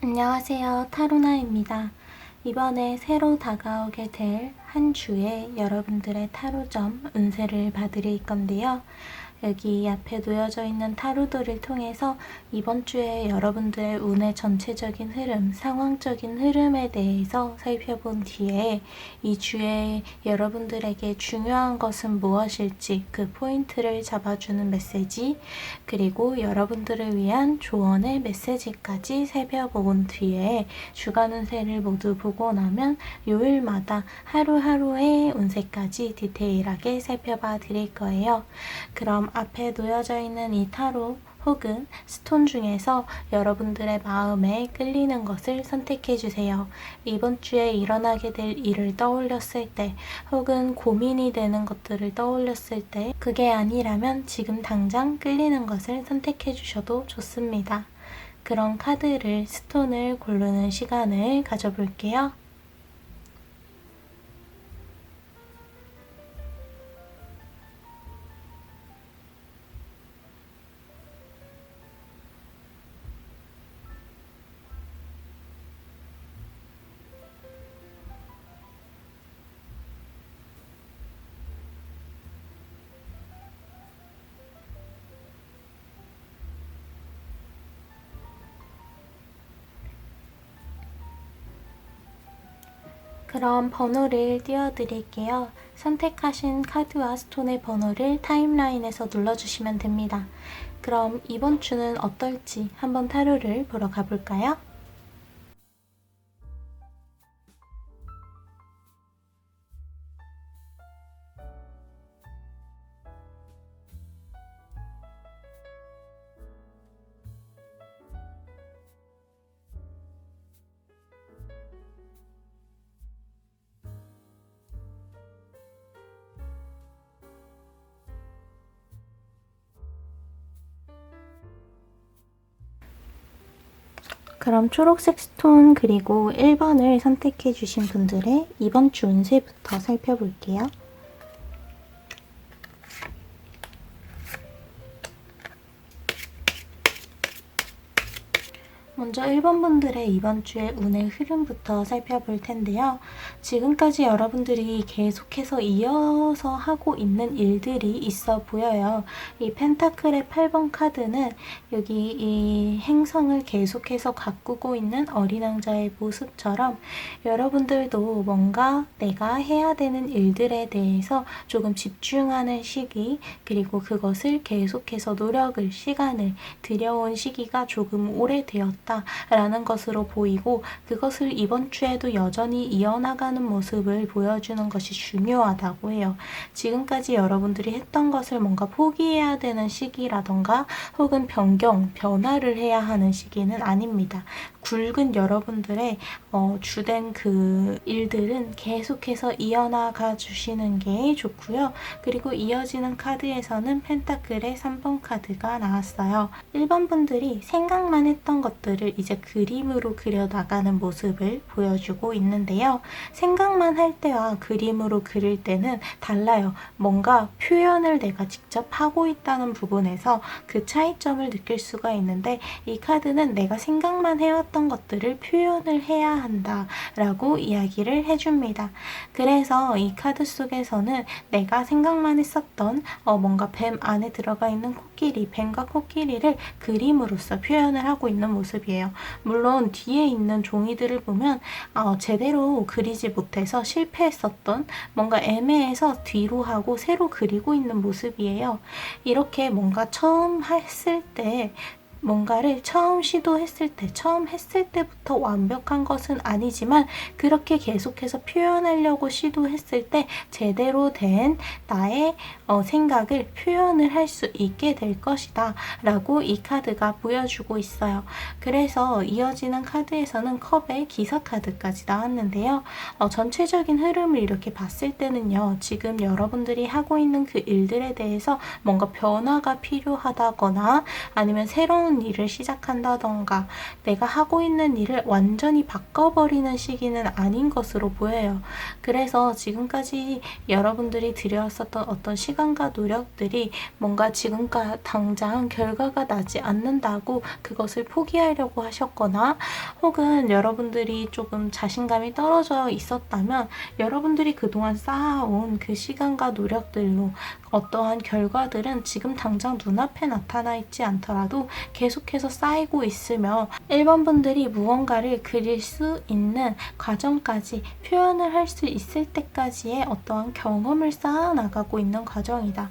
안녕하세요. 타로나입니다. 이번에 새로 다가오게 될 한 주에 여러분들의 타로점 운세를 봐드릴 건데요. 여기 앞에 놓여져 있는 타로들을 통해서 이번 주에 여러분들의 운의 전체적인 흐름, 상황적인 흐름에 대해서 살펴본 뒤에 이 주에 여러분들에게 중요한 것은 무엇일지 그 포인트를 잡아주는 메시지, 그리고 여러분들을 위한 조언의 메시지까지 살펴본 뒤에 주간 운세를 모두 보고 나면 요일마다 하루하루의 운세까지 디테일하게 살펴봐 드릴 거예요. 그럼 앞에 놓여져 있는 이 타로 혹은 스톤 중에서 여러분들의 마음에 끌리는 것을 선택해 주세요. 이번 주에 일어나게 될 일을 떠올렸을 때 혹은 고민이 되는 것들을 떠올렸을 때 그게 아니라면 지금 당장 끌리는 것을 선택해 주셔도 좋습니다. 그런 카드를 스톤을 고르는 시간을 가져볼게요. 그럼 번호를 띄워드릴게요. 선택하신 카드와 스톤의 번호를 타임라인에서 눌러주시면 됩니다. 그럼 이번 주는 어떨지 한번 타로를 보러 가볼까요? 그럼 초록색 스톤 그리고 1번을 선택해 주신 분들의 이번 주 운세부터 살펴볼게요. 먼저 1번 분들의 이번 주의 운의 흐름부터 살펴볼 텐데요. 지금까지 여러분들이 계속해서 이어서 하고 있는 일들이 있어 보여요. 이 펜타클의 8번 카드는 여기 이 행성을 계속해서 가꾸고 있는 어린 왕자의 모습처럼 여러분들도 뭔가 내가 해야 되는 일들에 대해서 조금 집중하는 시기, 그리고 그것을 계속해서 노력을, 시간을 들여온 시기가 조금 오래되었다 라는 것으로 보이고, 그것을 이번 주에도 여전히 이어나가는 모습을 보여주는 것이 중요하다고 해요. 지금까지 여러분들이 했던 것을 뭔가 포기해야 되는 시기라던가 혹은 변화를 해야 하는 시기는 아닙니다. 굵은 여러분들의 주된 그 일들은 계속해서 이어나가 주시는 게 좋고요. 그리고 이어지는 카드에서는 펜타클의 3번 카드가 나왔어요. 1번 분들이 생각만 했던 것들을 이제 그림으로 그려나가는 모습을 보여주고 있는데요. 생각만 할 때와 그림으로 그릴 때는 달라요. 뭔가 표현을 내가 직접 하고 있다는 부분에서 그 차이점을 느낄 수가 있는데, 이 카드는 내가 생각만 해왔던 것들을 표현을 해야 한다 라고 이야기를 해줍니다. 그래서 이 카드 속에서는 내가 생각만 했었던 뭔가 뱀 안에 들어가 있는 코끼리, 뱀과 코끼리를 그림으로써 표현을 하고 있는 모습이에요. 물론 뒤에 있는 종이들을 보면 제대로 그리지 못해서 실패했었던, 뭔가 애매해서 뒤로 하고 새로 그리고 있는 모습이에요. 이렇게 뭔가 처음 했을 때, 뭔가를 처음 시도했을 때, 처음 했을 때부터 완벽한 것은 아니지만 그렇게 계속해서 표현하려고 시도했을 때 제대로 된 나의 생각을 표현을 할 수 있게 될 것이다 라고 이 카드가 보여주고 있어요. 그래서 이어지는 카드에서는 컵의 기사 카드까지 나왔는데요. 전체적인 흐름을 이렇게 봤을 때는요, 지금 여러분들이 하고 있는 그 일들에 대해서 뭔가 변화가 필요하다거나 아니면 새로운 새로운 일을 시작한다던가 내가 하고 있는 일을 완전히 바꿔버리는 시기는 아닌 것으로 보여요. 그래서 지금까지 여러분들이 들여왔었던 어떤 시간과 노력들이 뭔가 지금까 당장 결과가 나지 않는다고 그것을 포기하려고 하셨거나, 혹은 여러분들이 조금 자신감이 떨어져 있었다면 여러분들이 그동안 쌓아온 그 시간과 노력들로 어떠한 결과들은 지금 당장 눈앞에 나타나 있지 않더라도 계속해서 쌓이고 있으며 1번 분들이 무언가를 그릴 수 있는 과정까지, 표현을 할 수 있을 때까지의 어떠한 경험을 쌓아 나가고 있는 과정이다.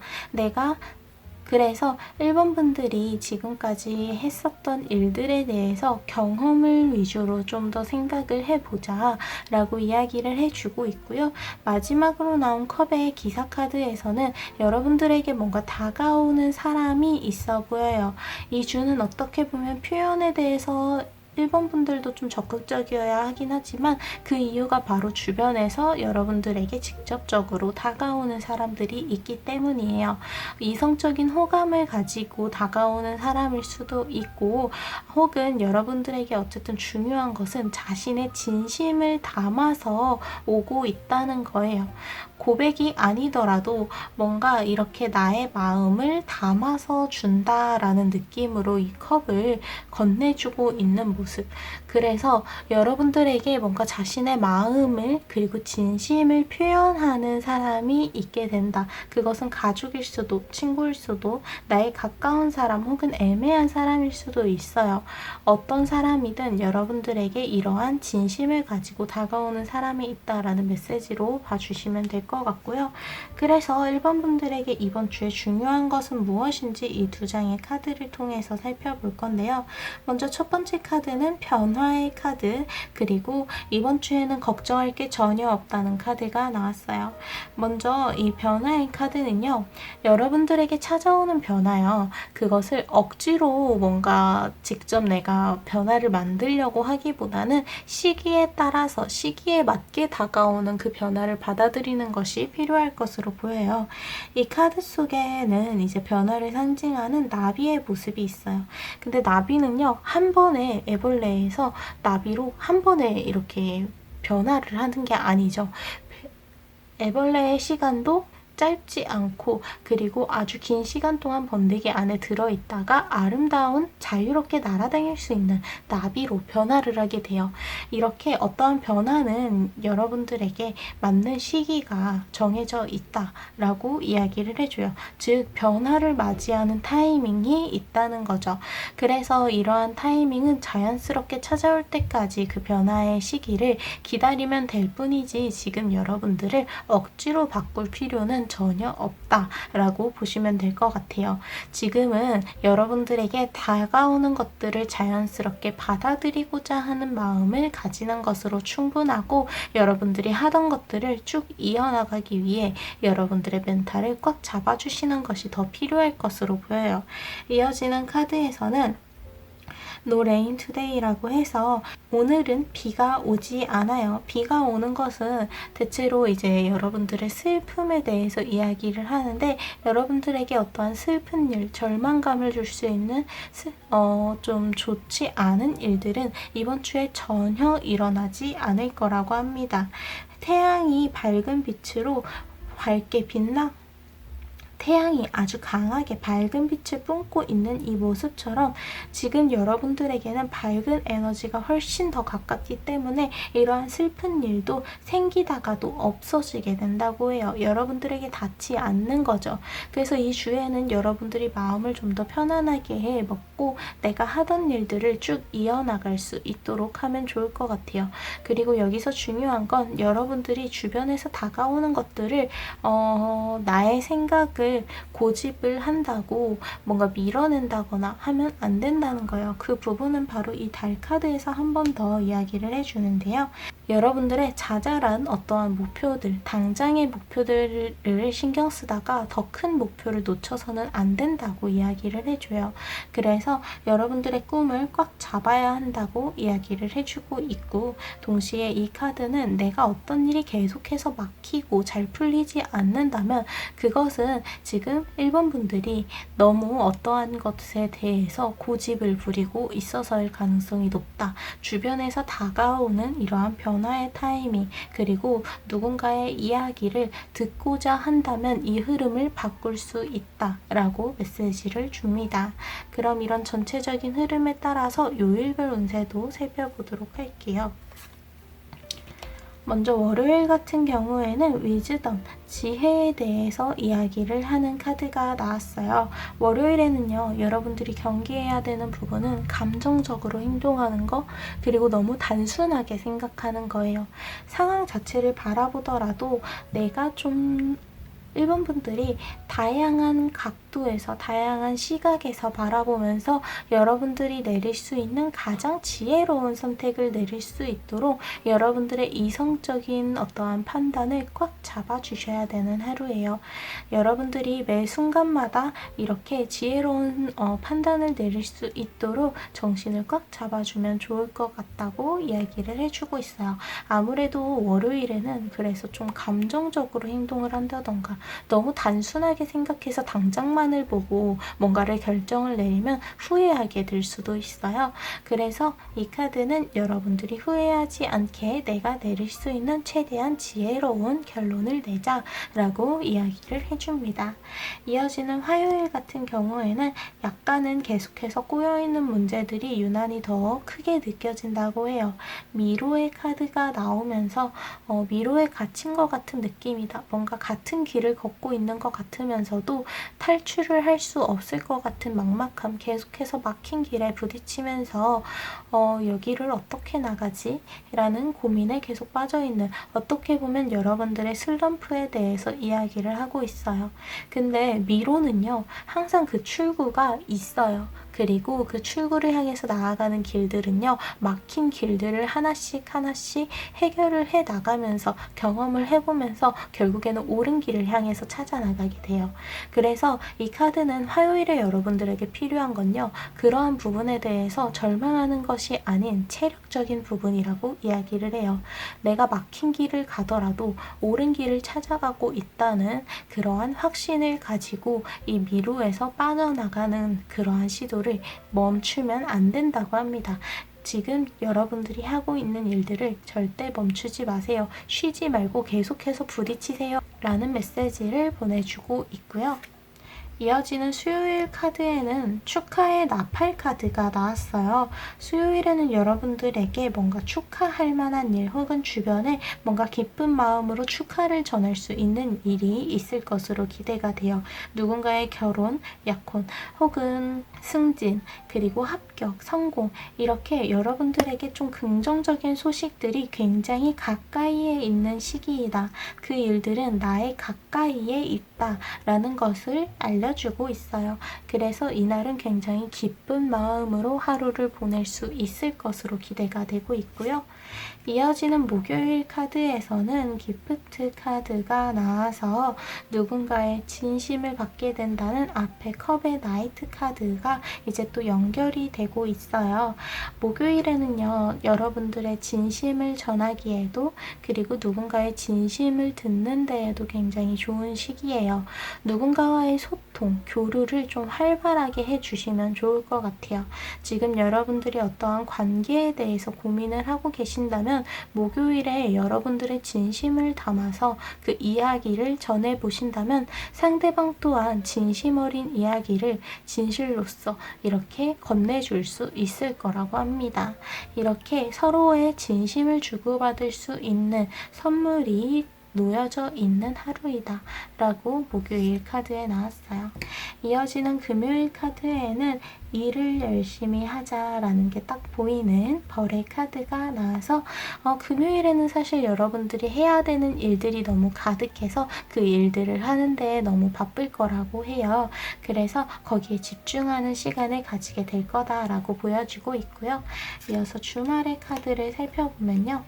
그래서 1번 분들이 지금까지 했었던 일들에 대해서 경험을 위주로 좀 더 생각을 해보자 라고 이야기를 해주고 있고요. 마지막으로 나온 컵의 기사 카드에서는 여러분들에게 뭔가 다가오는 사람이 있어 보여요. 이 주는 어떻게 보면 표현에 대해서 1번 분들도 좀 적극적이어야 하긴 하지만 그 이유가 바로 주변에서 여러분들에게 직접적으로 다가오는 사람들이 있기 때문이에요. 이성적인 호감을 가지고 다가오는 사람일 수도 있고, 혹은 여러분들에게 어쨌든 중요한 것은 자신의 진심을 담아서 오고 있다는 거예요. 고백이 아니더라도 뭔가 이렇게 나의 마음을 담아서 준다라는 느낌으로 이 컵을 건네주고 있는 모습. 그래서 여러분들에게 뭔가 자신의 마음을 그리고 진심을 표현하는 사람이 있게 된다. 그것은 가족일 수도, 친구일 수도, 나의 가까운 사람 혹은 애매한 사람일 수도 있어요. 어떤 사람이든 여러분들에게 이러한 진심을 가지고 다가오는 사람이 있다라는 메시지로 봐주시면 될 것 같고요. 그래서 1번 분들에게 이번 주에 중요한 것은 무엇인지 이 두 장의 카드를 통해서 살펴볼 건데요. 먼저 첫 번째 카드는 변화의 카드, 그리고 이번 주에는 걱정할 게 전혀 없다는 카드가 나왔어요. 먼저 이 변화의 카드는요, 여러분들에게 찾아오는 변화요, 그것을 억지로 뭔가 직접 내가 변화를 만들려고 하기보다는 시기에 따라서 시기에 맞게 다가오는 그 변화를 받아들이는 것이 필요할 것으로 보여요. 이 카드 속에는 이제 변화를 상징하는 나비의 모습이 있어요. 근데 나비는요, 한 번에 애벌레에서 나비로 한 번에 이렇게 변화를 하는 게 아니죠. 애벌레의 시간도 짧지 않고, 그리고 아주 긴 시간 동안 번데기 안에 들어있다가 아름다운 자유롭게 날아다닐 수 있는 나비로 변화를 하게 돼요. 이렇게 어떠한 변화는 여러분들에게 맞는 시기가 정해져 있다라고 이야기를 해줘요. 즉 변화를 맞이하는 타이밍이 있다는 거죠. 그래서 이러한 타이밍은 자연스럽게 찾아올 때까지 그 변화의 시기를 기다리면 될 뿐이지, 지금 여러분들을 억지로 바꿀 필요는 전혀 없다라고 보시면 될 것 같아요. 지금은 여러분들에게 다가오는 것들을 자연스럽게 받아들이고자 하는 마음을 가지는 것으로 충분하고, 여러분들이 하던 것들을 쭉 이어나가기 위해 여러분들의 멘탈을 꽉 잡아주시는 것이 더 필요할 것으로 보여요. 이어지는 카드에서는 No rain today라고 해서 오늘은 비가 오지 않아요. 비가 오는 것은 대체로 이제 여러분들의 슬픔에 대해서 이야기를 하는데, 여러분들에게 어떠한 슬픈 일, 절망감을 줄 수 있는 좀 좋지 않은 일들은 이번 주에 전혀 일어나지 않을 거라고 합니다. 태양이 밝은 빛으로 밝게 태양이 아주 강하게 밝은 빛을 뿜고 있는 이 모습처럼 지금 여러분들에게는 밝은 에너지가 훨씬 더 가깝기 때문에 이러한 슬픈 일도 생기다가도 없어지게 된다고 해요. 여러분들에게 닿지 않는 거죠. 그래서 이 주에는 여러분들이 마음을 좀 더 편안하게 먹고 내가 하던 일들을 쭉 이어나갈 수 있도록 하면 좋을 것 같아요. 그리고 여기서 중요한 건 여러분들이 주변에서 다가오는 것들을 나의 생각을 고집을 한다고 뭔가 밀어낸다거나 하면 안 된다는 거예요. 그 부분은 바로 이 달 카드에서 한 번 더 이야기를 해주는데요. 여러분들의 자잘한 어떠한 목표들, 당장의 목표들을 신경 쓰다가 더 큰 목표를 놓쳐서는 안 된다고 이야기를 해줘요. 그래서 여러분들의 꿈을 꽉 잡아야 한다고 이야기를 해주고 있고, 동시에 이 카드는 내가 어떤 일이 계속해서 막히고 잘 풀리지 않는다면 그것은 지금 1번 분들이 너무 어떠한 것에 대해서 고집을 부리고 있어서일 가능성이 높다. 주변에서 다가오는 이러한 변화의 타이밍, 그리고 누군가의 이야기를 듣고자 한다면 이 흐름을 바꿀 수 있다 라고 메시지를 줍니다. 그럼 이런 전체적인 흐름에 따라서 요일별 운세도 살펴보도록 할게요. 먼저 월요일 같은 경우에는 위즈덤, 지혜에 대해서 이야기를 하는 카드가 나왔어요. 월요일에는요, 여러분들이 경계해야 되는 부분은 감정적으로 행동하는 거, 그리고 너무 단순하게 생각하는 거예요. 상황 자체를 바라보더라도 내가 좀 1번 분들이 다양한 각도에서 다양한 시각에서 바라보면서 여러분들이 내릴 수 있는 가장 지혜로운 선택을 내릴 수 있도록 여러분들의 이성적인 어떠한 판단을 꽉 잡아주셔야 되는 하루예요. 여러분들이 매 순간마다 이렇게 지혜로운 판단을 내릴 수 있도록 정신을 꽉 잡아주면 좋을 것 같다고 이야기를 해주고 있어요. 아무래도 월요일에는 그래서 좀 감정적으로 행동을 한다던가 너무 단순하게 생각해서 당장만을 보고 뭔가를 결정을 내리면 후회하게 될 수도 있어요. 그래서 이 카드는 여러분들이 후회하지 않게 내가 내릴 수 있는 최대한 지혜로운 결론을 내자 라고 이야기를 해줍니다. 이어지는 화요일 같은 경우에는 약간은 계속해서 꼬여있는 문제들이 유난히 더 크게 느껴진다고 해요. 미로의 카드가 나오면서 미로에 갇힌 것 같은 느낌이다. 뭔가 같은 길을 걷고 있는 것 같으면서도 탈출을 할 수 없을 것 같은 막막함, 계속해서 막힌 길에 부딪히면서 여기를 어떻게 나가지? 라는 고민에 계속 빠져있는, 어떻게 보면 여러분들의 슬럼프에 대해서 이야기를 하고 있어요. 근데 미로는요, 항상 그 출구가 있어요. 그리고 그 출구를 향해서 나아가는 길들은요, 막힌 길들을 하나씩 해결을 해 나가면서 경험을 해보면서 결국에는 옳은 길을 향해서 찾아 나가게 돼요. 그래서 이 카드는 화요일에 여러분들에게 필요한 건요, 그러한 부분에 대해서 절망하는 것이 아닌 체력적인 부분이라고 이야기를 해요. 내가 막힌 길을 가더라도 옳은 길을 찾아가고 있다는 그러한 확신을 가지고 이 미로에서 빠져나가는 그러한 시도를 멈추면 안 된다고 합니다. 지금 여러분들이 하고 있는 일들을 절대 멈추지 마세요. 쉬지 말고 계속해서 부딪히세요 라는 메시지를 보내주고 있고요. 이어지는 수요일 카드에는 축하의 나팔 카드가 나왔어요. 수요일에는 여러분들에게 뭔가 축하할 만한 일, 혹은 주변에 뭔가 기쁜 마음으로 축하를 전할 수 있는 일이 있을 것으로 기대가 돼요. 누군가의 결혼, 약혼, 혹은 승진, 그리고 합격, 성공, 이렇게 여러분들에게 좀 긍정적인 소식들이 굉장히 가까이에 있는 시기이다. 그 일들은 나의 가까이에 있다 라는 것을 알려주고 있어요. 그래서 이날은 굉장히 기쁜 마음으로 하루를 보낼 수 있을 것으로 기대가 되고 있고요. 이어지는 목요일 카드에서는 기프트 카드가 나와서 누군가의 진심을 받게 된다는 앞에 컵의 나이트 카드가 이제 또 연결이 되고 있어요. 목요일에는요, 여러분들의 진심을 전하기에도, 그리고 누군가의 진심을 듣는 데에도 굉장히 좋은 시기예요. 누군가와의 소통, 교류를 좀 활발하게 해주시면 좋을 것 같아요. 지금 여러분들이 어떠한 관계에 대해서 고민을 하고 계신다면 목요일에 여러분들의 진심을 담아서 그 이야기를 전해보신다면 상대방 또한 진심 어린 이야기를 진실로서 이렇게 건네줄 수 있을 거라고 합니다. 이렇게 서로의 진심을 주고받을 수 있는 선물이 놓여져 있는 하루이다 라고 목요일 카드에 나왔어요. 이어지는 금요일 카드에는 일을 열심히 하자라는 게 딱 보이는 벌의 카드가 나와서 금요일에는 사실 여러분들이 해야 되는 일들이 너무 가득해서 그 일들을 하는데 너무 바쁠 거라고 해요. 그래서 거기에 집중하는 시간을 가지게 될 거다라고 보여주고 있고요. 이어서 주말의 카드를 살펴보면요.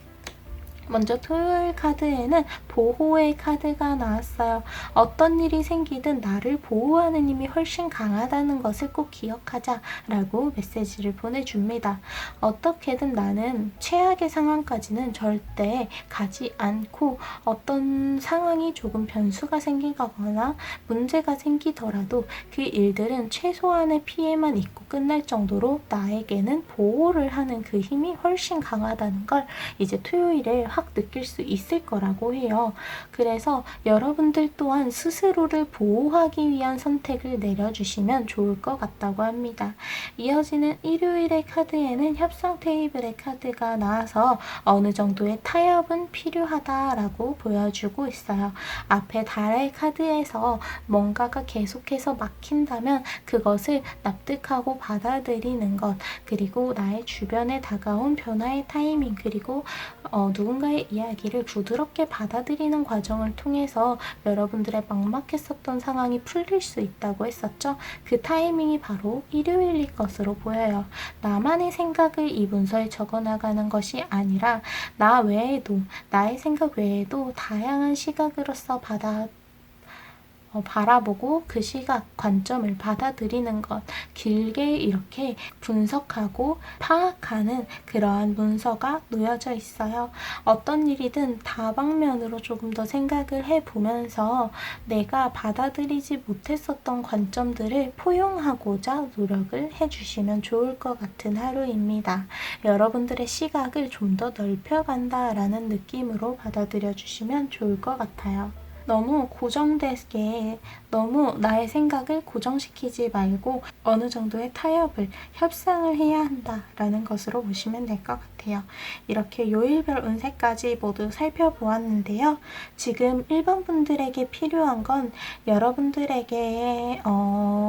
먼저 토요일 카드에는 보호의 카드가 나왔어요. 어떤 일이 생기든 나를 보호하는 힘이 훨씬 강하다는 것을 꼭 기억하자 라고 메시지를 보내줍니다. 어떻게든 나는 최악의 상황까지는 절대 가지 않고 어떤 상황이 조금 변수가 생기거나 문제가 생기더라도 그 일들은 최소한의 피해만 입고 끝날 정도로 나에게는 보호를 하는 그 힘이 훨씬 강하다는 걸 이제 토요일에 확 느낄 수 있을 거라고 해요. 그래서 여러분들 또한 스스로를 보호하기 위한 선택을 내려주시면 좋을 것 같다고 합니다. 이어지는 일요일의 카드에는 협상 테이블의 카드가 나와서 어느 정도의 타협은 필요하다라고 보여주고 있어요. 앞에 달의 카드에서 뭔가가 계속해서 막힌다면 그것을 납득하고 받아들이는 것, 그리고 나의 주변에 다가온 변화의 타이밍, 그리고 누군가의 이야기를 부드럽게 받아들이는 과정을 통해서 여러분들의 막막했었던 상황이 풀릴 수 있다고 했었죠. 그 타이밍이 바로 일요일일 것으로 보여요. 나만의 생각을 이 문서에 적어나가는 것이 아니라 나 외에도, 나의 생각 외에도 다양한 시각으로서 바라보고 그 시각, 관점을 받아들이는 것, 길게 이렇게 분석하고 파악하는 그러한 문서가 놓여져 있어요. 어떤 일이든 다방면으로 조금 더 생각을 해보면서 내가 받아들이지 못했었던 관점들을 포용하고자 노력을 해주시면 좋을 것 같은 하루입니다. 여러분들의 시각을 좀 더 넓혀간다라는 느낌으로 받아들여 주시면 좋을 것 같아요. 너무 고정되게 너무 나의 생각을 고정시키지 말고 어느 정도의 타협을, 협상을 해야 한다라는 것으로 보시면 될 것 같아요. 이렇게 요일별 운세까지 모두 살펴보았는데요. 지금 1번 분들에게 필요한 건 여러분들에게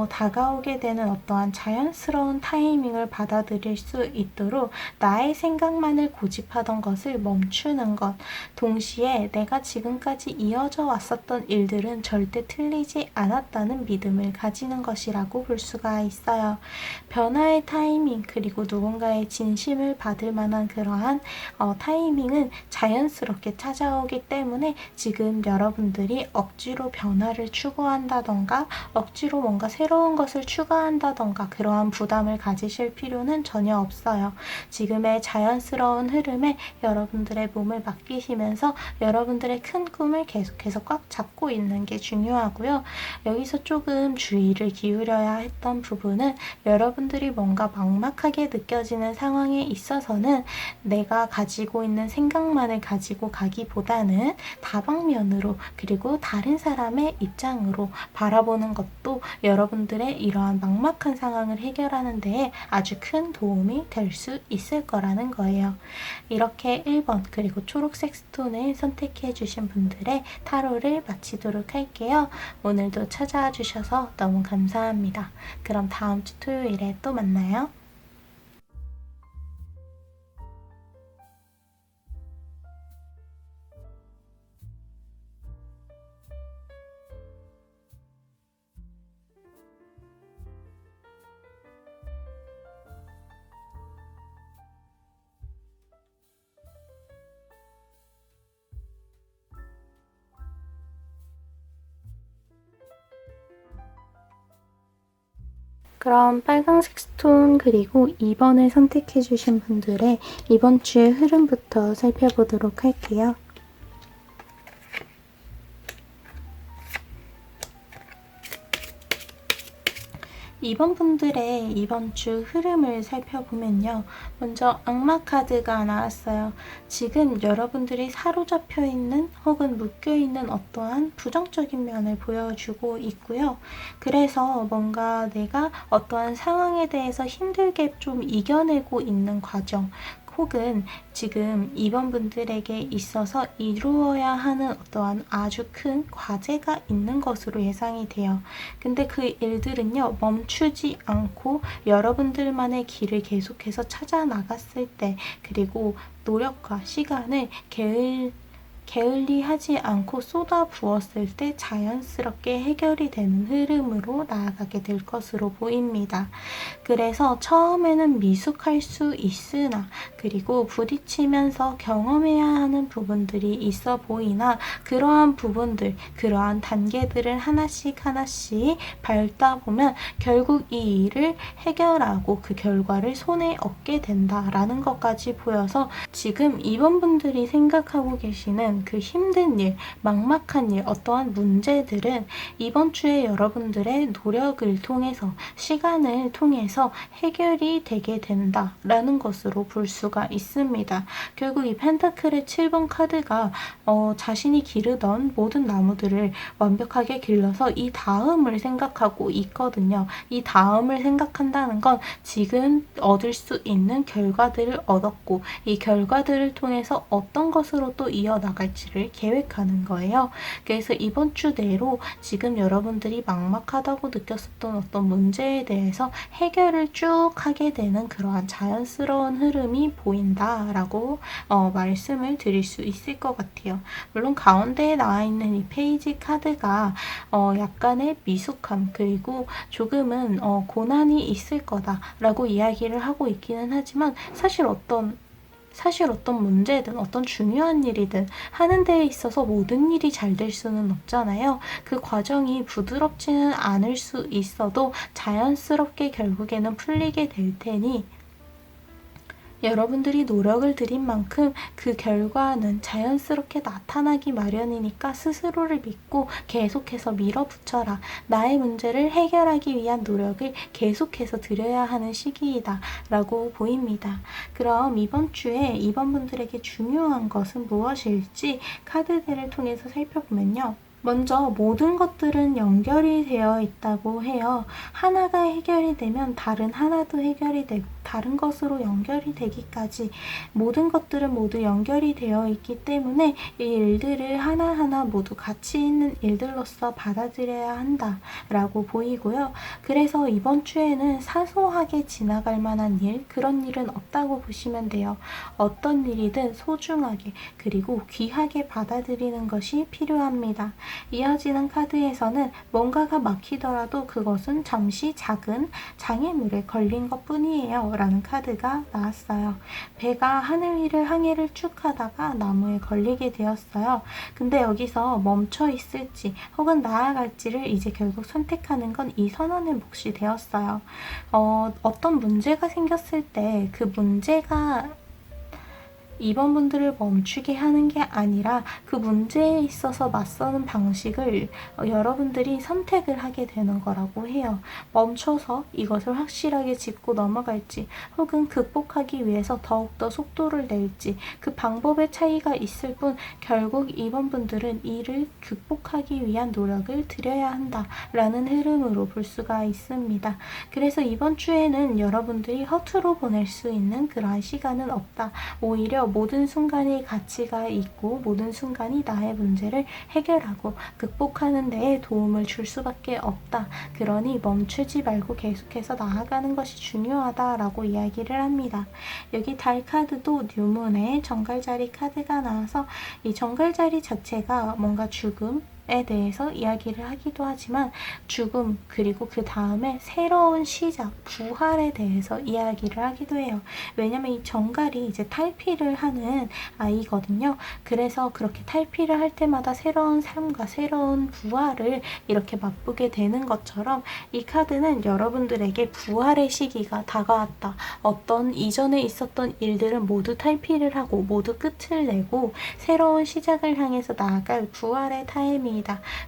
다가오게 되는 어떠한 자연스러운 타이밍을 받아들일 수 있도록 나의 생각만을 고집하던 것을 멈추는 것, 동시에 내가 지금까지 이어져 왔었던 일들은 절대 틀리지 않았다는 믿음을 가지는 것이라고 볼 수가 있어요. 변화의 타이밍, 그리고 누군가의 진심을 받을 만한 그러한 타이밍은 자연스럽게 찾아오기 때문에 지금 여러분들이 억지로 변화를 추구한다던가 억지로 뭔가 새로운 것을 추가한다던가 그러한 부담을 가지실 필요는 전혀 없어요. 지금의 자연스러운 흐름에 여러분들의 몸을 맡기시면서 여러분들의 큰 꿈을 계속해서 꽉 잡고 있는 게 중요하고요. 여기서 조금 주의를 기울여야 했던 부분은 여러분들이 뭔가 막막하게 느껴지는 상황에 있어서는 내가 가지고 있는 생각만을 가지고 가기보다는 다방면으로, 그리고 다른 사람의 입장으로 바라보는 것도 여러분들의 이러한 막막한 상황을 해결하는 데에 아주 큰 도움이 될 수 있을 거라는 거예요. 이렇게 1번 그리고 초록색 스톤을 선택해 주신 분들의 타로를 마치도록 할게요. 오늘도 찾아와 주셔서 너무 감사합니다. 그럼 다음 주 토요일에 또 만나요. 그럼 빨강색 스톤 그리고 2번을 선택해 주신 분들의 이번 주의 흐름부터 살펴보도록 할게요. 2번 분들의 이번 주 흐름을 살펴보면요. 먼저 악마 카드가 나왔어요. 지금 여러분들이 사로잡혀 있는 혹은 묶여 있는 어떠한 부정적인 면을 보여주고 있고요. 그래서 뭔가 내가 어떠한 상황에 대해서 힘들게 좀 이겨내고 있는 과정, 혹은 지금 2번 분들에게 있어서 이루어야 하는 어떠한 아주 큰 과제가 있는 것으로 예상이 돼요. 근데 그 일들은요, 멈추지 않고 여러분들만의 길을 계속해서 찾아 나갔을 때, 그리고 노력과 시간을 게을리하지 않고 쏟아 부었을 때 자연스럽게 해결이 되는 흐름으로 나아가게 될 것으로 보입니다. 그래서 처음에는 미숙할 수 있으나 그리고 부딪히면서 경험해야 하는 부분들이 있어 보이나 그러한 부분들, 그러한 단계들을 하나씩 밟다 보면 결국 이 일을 해결하고 그 결과를 손에 얻게 된다라는 것까지 보여서 지금 이번분들이 생각하고 계시는 그 힘든 일, 막막한 일, 어떠한 문제들은 이번 주에 여러분들의 노력을 통해서 시간을 통해서 해결이 되게 된다라는 것으로 볼 수가 있습니다. 결국 이 펜타클의 7번 카드가 자신이 기르던 모든 나무들을 완벽하게 길러서 이 다음을 생각하고 있거든요. 이 다음을 생각한다는 건 지금 얻을 수 있는 결과들을 얻었고 이 결과들을 통해서 어떤 것으로 또 이어나갈지를 계획하는 거예요. 그래서 이번 주 내로 지금 여러분들이 막막하다고 느꼈었던 어떤 문제에 대해서 해결을 쭉 하게 되는 그러한 자연스러운 흐름이 보인다라고 말씀을 드릴 수 있을 것 같아요. 물론 가운데에 나와 있는 이 페이지 카드가 약간의 미숙함 그리고 조금은 고난이 있을 거다라고 이야기를 하고 있기는 하지만 사실 어떤 문제든 어떤 중요한 일이든 하는 데에 있어서 모든 일이 잘 될 수는 없잖아요. 그 과정이 부드럽지는 않을 수 있어도 자연스럽게 결국에는 풀리게 될 테니 여러분들이 노력을 들인 만큼 그 결과는 자연스럽게 나타나기 마련이니까 스스로를 믿고 계속해서 밀어붙여라. 나의 문제를 해결하기 위한 노력을 계속해서 드려야 하는 시기이다 라고 보입니다. 그럼 이번 주에 이번 분들에게 중요한 것은 무엇일지 카드들을 통해서 살펴보면요. 먼저 모든 것들은 연결이 되어 있다고 해요. 하나가 해결이 되면 다른 하나도 해결이 되고 다른 것으로 연결이 되기까지 모든 것들은 모두 연결이 되어 있기 때문에 이 일들을 하나하나 모두 가치 있는 일들로서 받아들여야 한다라고 보이고요. 그래서 이번 주에는 사소하게 지나갈 만한 일, 그런 일은 없다고 보시면 돼요. 어떤 일이든 소중하게 그리고 귀하게 받아들이는 것이 필요합니다. 이어지는 카드에서는 뭔가가 막히더라도 그것은 잠시 작은 장애물에 걸린 것 뿐이에요 라는 카드가 나왔어요. 배가 하늘 위를 항해를 쭉 하다가 나무에 걸리게 되었어요. 근데 여기서 멈춰 있을지 혹은 나아갈지를 이제 결국 선택하는 건 이 선원의 몫이 되었어요. 어떤 문제가 생겼을 때 그 문제가 이번 분들을 멈추게 하는 게 아니라 그 문제에 있어서 맞서는 방식을 여러분들이 선택을 하게 되는 거라고 해요. 멈춰서 이것을 확실하게 짚고 넘어갈지 혹은 극복하기 위해서 더욱더 속도를 낼지 그 방법의 차이가 있을 뿐 결국 이번 분들은 이를 극복하기 위한 노력을 들여야 한다라는 흐름으로 볼 수가 있습니다. 그래서 이번 주에는 여러분들이 허투루 보낼 수 있는 그러한 시간은 없다. 오히려 모든 순간이 가치가 있고 모든 순간이 나의 문제를 해결하고 극복하는 데에 도움을 줄 수밖에 없다. 그러니 멈추지 말고 계속해서 나아가는 것이 중요하다라고 이야기를 합니다. 여기 달 카드도 뉴문의 정갈자리 카드가 나와서 이 정갈자리 자체가 뭔가 죽음 에 대해서 이야기를 하기도 하지만 죽음 그리고 그 다음에 새로운 시작, 부활에 대해서 이야기를 하기도 해요. 왜냐면 이 정갈이 이제 탈피를 하는 아이거든요. 그래서 그렇게 탈피를 할 때마다 새로운 삶과 새로운 부활을 이렇게 맛보게 되는 것처럼 이 카드는 여러분들에게 부활의 시기가 다가왔다. 어떤 이전에 있었던 일들은 모두 탈피를 하고 모두 끝을 내고 새로운 시작을 향해서 나아갈 부활의 타이밍이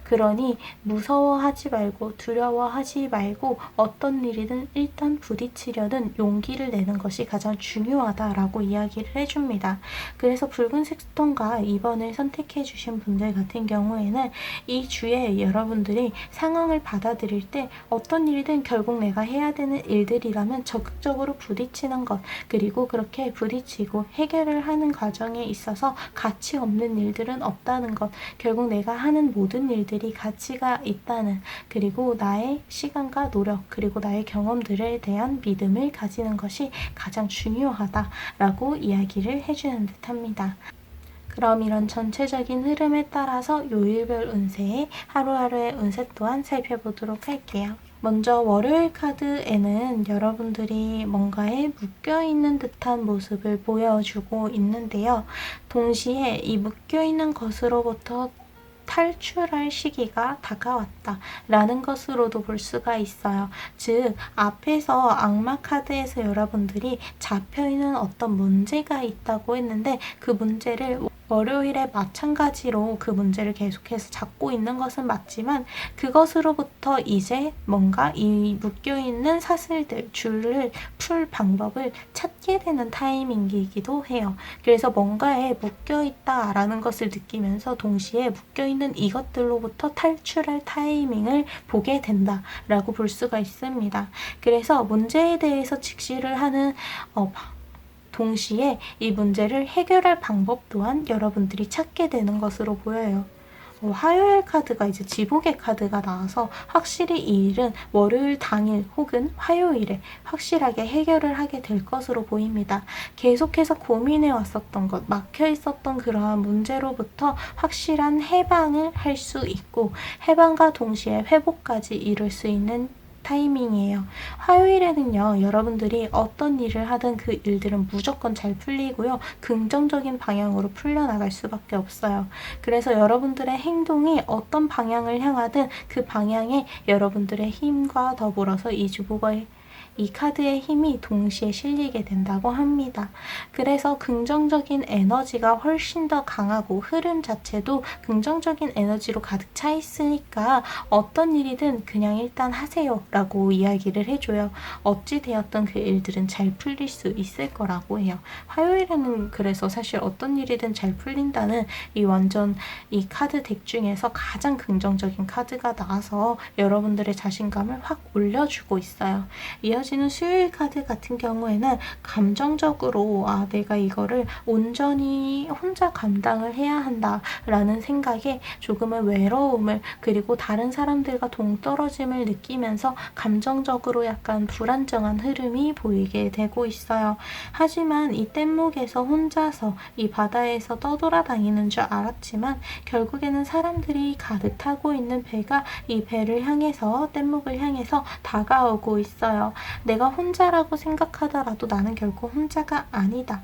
그러니 무서워하지 말고 두려워하지 말고 어떤 일이든 일단 부딪히려는 용기를 내는 것이 가장 중요하다라고 이야기를 해줍니다. 그래서 붉은색 스톤과 2번을 선택해 주신 분들 같은 경우에는 이 주에 여러분들이 상황을 받아들일 때 어떤 일이든 결국 내가 해야 되는 일들이라면 적극적으로 부딪히는 것 그리고 그렇게 부딪히고 해결을 하는 과정에 있어서 가치 없는 일들은 없다는 것 결국 내가 하는 모든 일들이 가치가 있다는 그리고 나의 시간과 노력 그리고 나의 경험들에 대한 믿음을 가지는 것이 가장 중요하다라고 이야기를 해주는 듯합니다. 그럼 이런 전체적인 흐름에 따라서 요일별 운세, 하루하루의 운세 또한 살펴보도록 할게요. 먼저 월요일 카드에는 여러분들이 뭔가에 묶여있는 듯한 모습을 보여주고 있는데요. 동시에 이 묶여있는 것으로부터 탈출할 시기가 다가왔다 라는 것으로도 볼 수가 있어요. 즉 앞에서 악마 카드에서 여러분들이 잡혀있는 어떤 문제가 있다고 했는데 그 문제를 월요일에 마찬가지로 그 문제를 계속해서 잡고 있는 것은 맞지만 그것으로부터 이제 뭔가 이 묶여있는 사슬들, 줄을 풀 방법을 찾게 되는 타이밍이기도 해요. 그래서 뭔가에 묶여있다라는 것을 느끼면서 동시에 묶여있는 이것들로부터 탈출할 타이밍을 보게 된다라고 볼 수가 있습니다. 그래서 문제에 대해서 직시를 하는 동시에 이 문제를 해결할 방법 또한 여러분들이 찾게 되는 것으로 보여요. 화요일 카드가 이제 지복의 카드가 나와서 확실히 이 일은 월요일 당일 혹은 화요일에 확실하게 해결을 하게 될 것으로 보입니다. 계속해서 고민해 왔었던 것, 막혀 있었던 그러한 문제로부터 확실한 해방을 할 수 있고 해방과 동시에 회복까지 이룰 수 있는 타이밍이에요. 화요일에는요, 여러분들이 어떤 일을 하든 그 일들은 무조건 잘 풀리고요. 긍정적인 방향으로 풀려나갈 수밖에 없어요. 그래서 여러분들의 행동이 어떤 방향을 향하든 그 방향에 여러분들의 힘과 더불어서 이 카드의 힘이 동시에 실리게 된다고 합니다. 그래서 긍정적인 에너지가 훨씬 더 강하고 흐름 자체도 긍정적인 에너지로 가득 차 있으니까 어떤 일이든 그냥 일단 하세요 라고 이야기를 해줘요. 어찌되었던 그 일들은 잘 풀릴 수 있을 거라고 해요. 화요일에는 그래서 사실 어떤 일이든 잘 풀린다는 이 카드 덱 중에서 가장 긍정적인 카드가 나와서 여러분들의 자신감을 확 올려주고 있어요. 이어지는 수요일 카드 같은 경우에는 감정적으로 내가 이거를 온전히 혼자 감당을 해야 한다라는 생각에 조금의 외로움을 그리고 다른 사람들과 동떨어짐을 느끼면서 감정적으로 약간 불안정한 흐름이 보이게 되고 있어요. 하지만 이 뗏목에서 혼자서 이 바다에서 떠돌아다니는 줄 알았지만 결국에는 사람들이 가득 타고 있는 배가 이 배를 향해서 뗏목을 향해서 다가오고 있어요. 내가 혼자라고 생각하더라도 나는 결코 혼자가 아니다.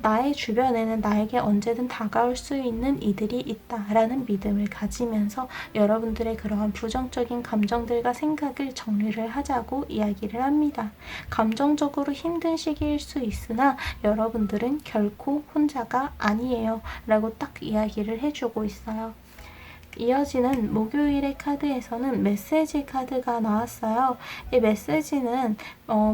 나의 주변에는 나에게 언제든 다가올 수 있는 이들이 있다라는 믿음을 가지면서 여러분들의 그러한 부정적인 감정들과 생각을 정리를 하자고 이야기를 합니다. 감정적으로 힘든 시기일 수 있으나 여러분들은 결코 혼자가 아니에요 라고 딱 이야기를 해주고 있어요. 이어지는 목요일의 카드에서는 메시지 카드가 나왔어요. 이 메시지는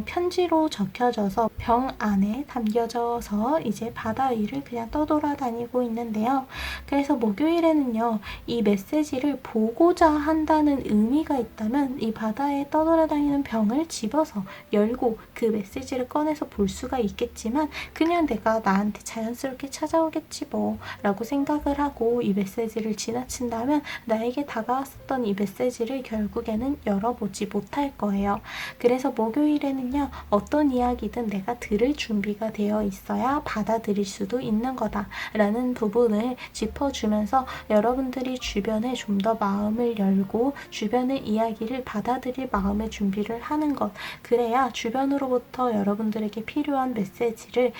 편지로 적혀져서 병 안에 담겨져서 이제 바다 위를 그냥 떠돌아다니고 있는데요. 그래서 목요일에는요, 이 메시지를 보고자 한다는 의미가 있다면 이 바다에 떠돌아다니는 병을 집어서 열고 그 메시지를 꺼내서 볼 수가 있겠지만 그냥 내가 나한테 자연스럽게 찾아오겠지 뭐 라고 생각을 하고 이 메시지를 지나친다면 나에게 다가왔었던 이 메시지를 결국에는 열어보지 못할 거예요. 그래서 목요일에는요, 어떤 이야기든 내가 들을 준비가 되어 있어야 받아들일 수도 있는 거다라는 부분을 짚어주면서 여러분들이 주변에 좀 더 마음을 열고 주변의 이야기를 받아들일 마음의 준비를 하는 것, 그래야 주변으로부터 여러분들에게 필요한 메시지를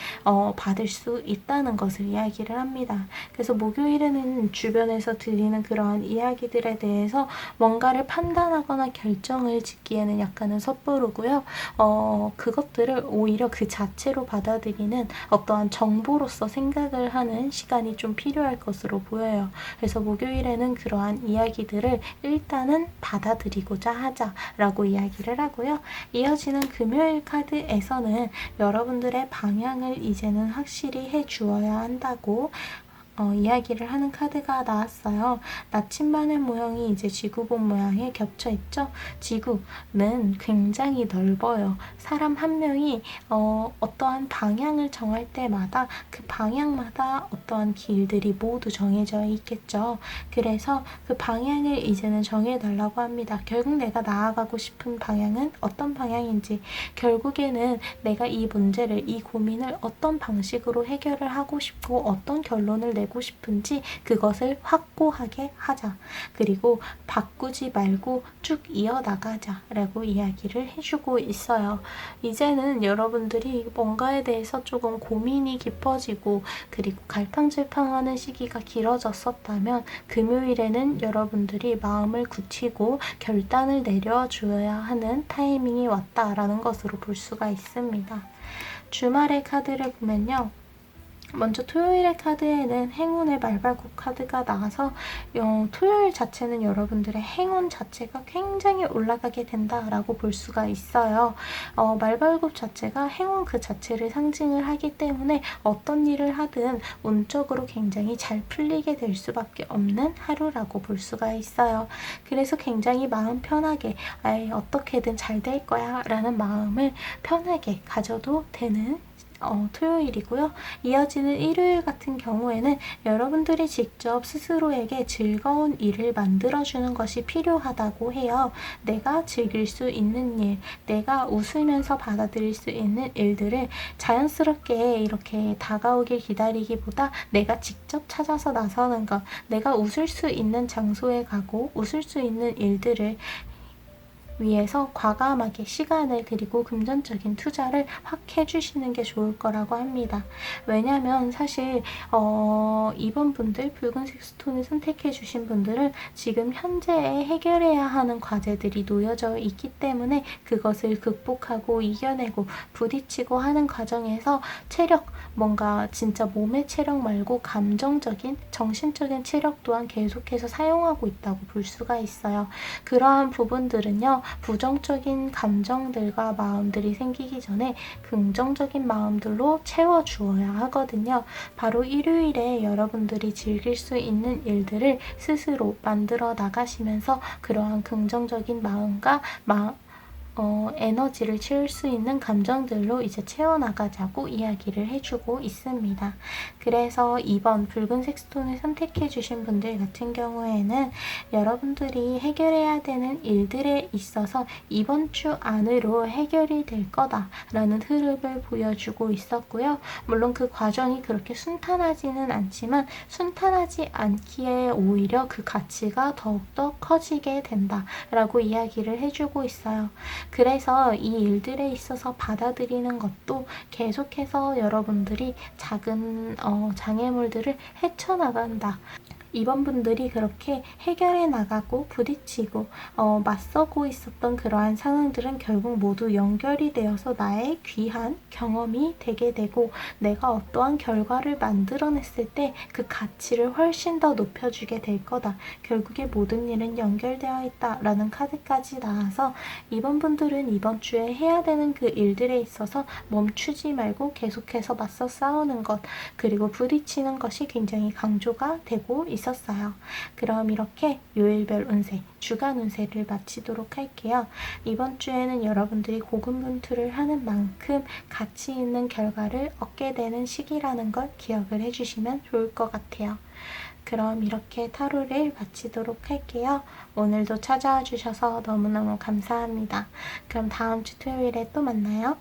받을 수 있다는 것을 이야기를 합니다. 그래서 목요일에는 주변에서 들리는 그러한 이야기들에 대해서 뭔가를 판단하거나 결정을 짓기에는 약간은 섣부르고요. 그것들을 오히려 그 자체로 받아들이는 어떠한 정보로서 생각을 하는 시간이 좀 필요할 것으로 보여요. 그래서 목요일에는 그러한 이야기들을 일단은 받아들이고자 하자라고 이야기를 하고요. 이어지는 금요일 카드에서는 여러분들의 방향을 이제는 확실히 해주어야 한다고 이야기를 하는 카드가 나왔어요. 나침반의 모형이 이제 지구본 모양에 겹쳐 있죠. 지구는 굉장히 넓어요. 사람 한 명이 어떠한 방향을 정할 때마다 그 방향마다 어떠한 길들이 모두 정해져 있겠죠. 그래서 그 방향을 이제는 정해달라고 합니다. 결국 내가 나아가고 싶은 방향은 어떤 방향인지, 결국에는 내가 이 문제를, 이 고민을 어떤 방식으로 해결을 하고 싶고 어떤 결론을 내고 싶은지 그것을 확고하게 하자. 그리고 바꾸지 말고 쭉 이어나가자 라고 이야기를 해주고 있어요. 이제는 여러분들이 뭔가에 대해서 조금 고민이 깊어지고 그리고 갈팡질팡하는 시기가 길어졌었다면 금요일에는 여러분들이 마음을 굳히고 결단을 내려줘야 하는 타이밍이 왔다라는 것으로 볼 수가 있습니다. 주말의 카드를 보면요. 먼저 토요일의 카드에는 행운의 말발굽 카드가 나와서 토요일 자체는 여러분들의 행운 자체가 굉장히 올라가게 된다라고 볼 수가 있어요. 말발굽 자체가 행운 그 자체를 상징을 하기 때문에 어떤 일을 하든 운적으로 굉장히 잘 풀리게 될 수밖에 없는 하루라고 볼 수가 있어요. 그래서 굉장히 마음 편하게 어떻게든 잘 될 거야 라는 마음을 편하게 가져도 되는 토요일이고요. 이어지는 일요일 같은 경우에는 여러분들이 직접 스스로에게 즐거운 일을 만들어주는 것이 필요하다고 해요. 내가 즐길 수 있는 일, 내가 웃으면서 받아들일 수 있는 일들을 자연스럽게 이렇게 다가오길 기다리기보다 내가 직접 찾아서 나서는 것, 내가 웃을 수 있는 장소에 가고 웃을 수 있는 일들을 위해서 과감하게 시간을 그리고 금전적인 투자를 확 해주시는 게 좋을 거라고 합니다. 왜냐면 사실 이번 분들, 붉은색 스톤을 선택해 주신 분들은 지금 현재에 해결해야 하는 과제들이 놓여져 있기 때문에 그것을 극복하고 이겨내고 부딪히고 하는 과정에서 체력, 뭔가 진짜 몸의 체력 말고 감정적인, 정신적인 체력 또한 계속해서 사용하고 있다고 볼 수가 있어요. 그러한 부분들은요, 부정적인 감정들과 마음들이 생기기 전에 긍정적인 마음들로 채워주어야 하거든요. 바로 일요일에 여러분들이 즐길 수 있는 일들을 스스로 만들어 나가시면서 그러한 긍정적인 마음과 에너지를 채울 수 있는 감정들로 이제 채워나가자고 이야기를 해주고 있습니다. 그래서 이번 붉은색 스톤을 선택해 주신 분들 같은 경우에는 여러분들이 해결해야 되는 일들에 있어서 이번 주 안으로 해결이 될 거다라는 흐름을 보여주고 있었고요. 물론 그 과정이 그렇게 순탄하지는 않지만 순탄하지 않기에 오히려 그 가치가 더욱더 커지게 된다라고 이야기를 해주고 있어요. 그래서 이 일들에 있어서 받아들이는 것도 계속해서 여러분들이 작은 장애물들을 헤쳐나간다. 이번 분들이 그렇게 해결해 나가고 부딪히고 맞서고 있었던 그러한 상황들은 결국 모두 연결이 되어서 나의 귀한 경험이 되게 되고 내가 어떠한 결과를 만들어냈을 때 그 가치를 훨씬 더 높여주게 될 거다. 결국에 모든 일은 연결되어 있다라는 카드까지 나와서 이번 분들은 이번 주에 해야 되는 그 일들에 있어서 멈추지 말고 계속해서 맞서 싸우는 것, 그리고 부딪히는 것이 굉장히 강조가 되고 있었어요. 그럼 이렇게 요일별 운세, 주간 운세를 마치도록 할게요. 이번 주에는 여러분들이 고군분투를 하는 만큼 가치 있는 결과를 얻게 되는 시기라는 걸 기억을 해주시면 좋을 것 같아요. 그럼 이렇게 타로를 마치도록 할게요. 오늘도 찾아와 주셔서 너무너무 감사합니다. 그럼 다음 주 토요일에 또 만나요.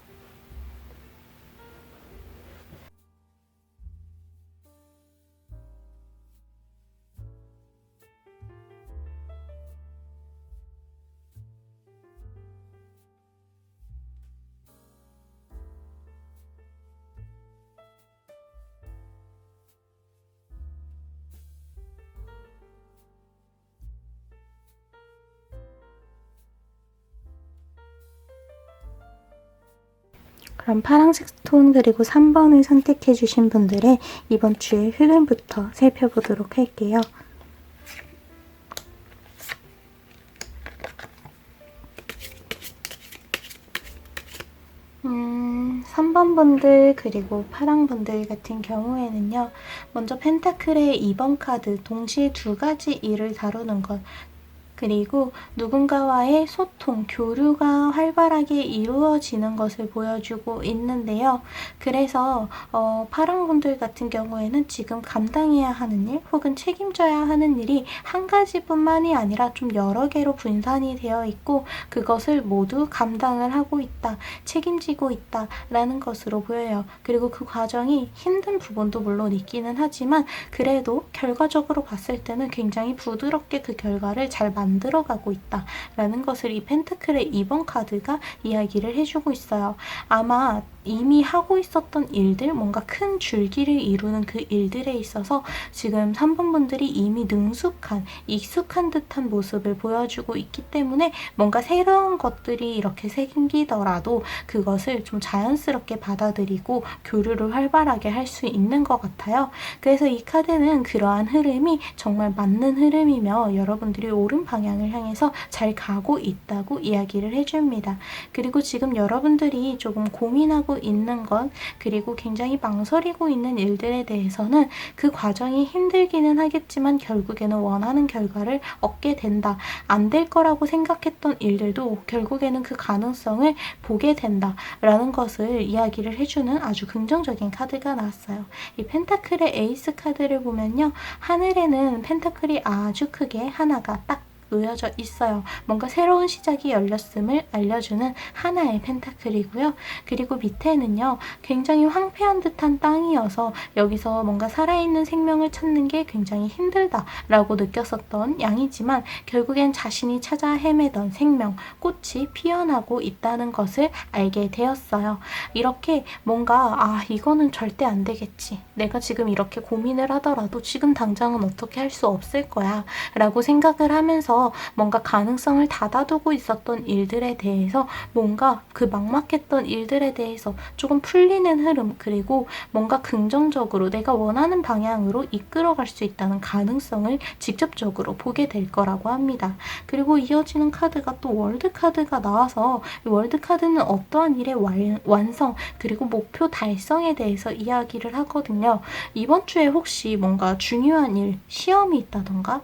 그럼 파란색 스톤 그리고 3번을 선택해 주신 분들의 이번 주의 흐름부터 살펴보도록 할게요. 3번 분들 그리고 파랑 분들 같은 경우에는요. 먼저 펜타클의 2번 카드, 동시에 두 가지 일을 다루는 것. 그리고 누군가와의 소통, 교류가 활발하게 이루어지는 것을 보여주고 있는데요. 그래서 파랑분들 같은 경우에는 지금 감당해야 하는 일 혹은 책임져야 하는 일이 한 가지뿐만이 아니라 좀 여러 개로 분산이 되어 있고 그것을 모두 감당을 하고 있다, 책임지고 있다 라는 것으로 보여요. 그리고 그 과정이 힘든 부분도 물론 있기는 하지만 그래도 결과적으로 봤을 때는 굉장히 부드럽게 그 결과를 잘 만들어가고 있다라는 것을 이 펜타클의 2번 카드가 이야기를 해주고 있어요. 아마 이미 하고 있었던 일들, 뭔가 큰 줄기를 이루는 그 일들에 있어서 지금 3번 분들이 이미 능숙한, 익숙한 듯한 모습을 보여주고 있기 때문에 뭔가 새로운 것들이 이렇게 생기더라도 그것을 좀 자연스럽게 받아들이고 교류를 활발하게 할 수 있는 것 같아요. 그래서 이 카드는 그러한 흐름이 정말 맞는 흐름이며 여러분들이 옳은 방향을 향해서 잘 가고 있다고 이야기를 해줍니다. 그리고 지금 여러분들이 조금 고민하고 있는 것, 그리고 굉장히 망설이고 있는 일들에 대해서는 그 과정이 힘들기는 하겠지만 결국에는 원하는 결과를 얻게 된다. 안 될 거라고 생각했던 일들도 결국에는 그 가능성을 보게 된다. 라는 것을 이야기를 해주는 아주 긍정적인 카드가 나왔어요. 이 펜타클의 에이스 카드를 보면요. 하늘에는 펜타클이 아주 크게 하나가 딱 놓여져 있어요. 뭔가 새로운 시작이 열렸음을 알려주는 하나의 펜타클이고요. 그리고 밑에는요. 굉장히 황폐한 듯한 땅이어서 여기서 뭔가 살아있는 생명을 찾는 게 굉장히 힘들다라고 느꼈었던 양이지만 결국엔 자신이 찾아 헤매던 생명, 꽃이 피어나고 있다는 것을 알게 되었어요. 이렇게 뭔가 이거는 절대 안 되겠지. 내가 지금 이렇게 고민을 하더라도 지금 당장은 어떻게 할 수 없을 거야 라고 생각을 하면서 뭔가 가능성을 닫아두고 있었던 일들에 대해서 뭔가 그 막막했던 일들에 대해서 조금 풀리는 흐름, 그리고 뭔가 긍정적으로 내가 원하는 방향으로 이끌어갈 수 있다는 가능성을 직접적으로 보게 될 거라고 합니다. 그리고 이어지는 카드가 또 월드 카드가 나와서 이 월드 카드는 어떠한 일의 완성 그리고 목표 달성에 대해서 이야기를 하거든요. 이번 주에 혹시 뭔가 중요한 일, 시험이 있다던가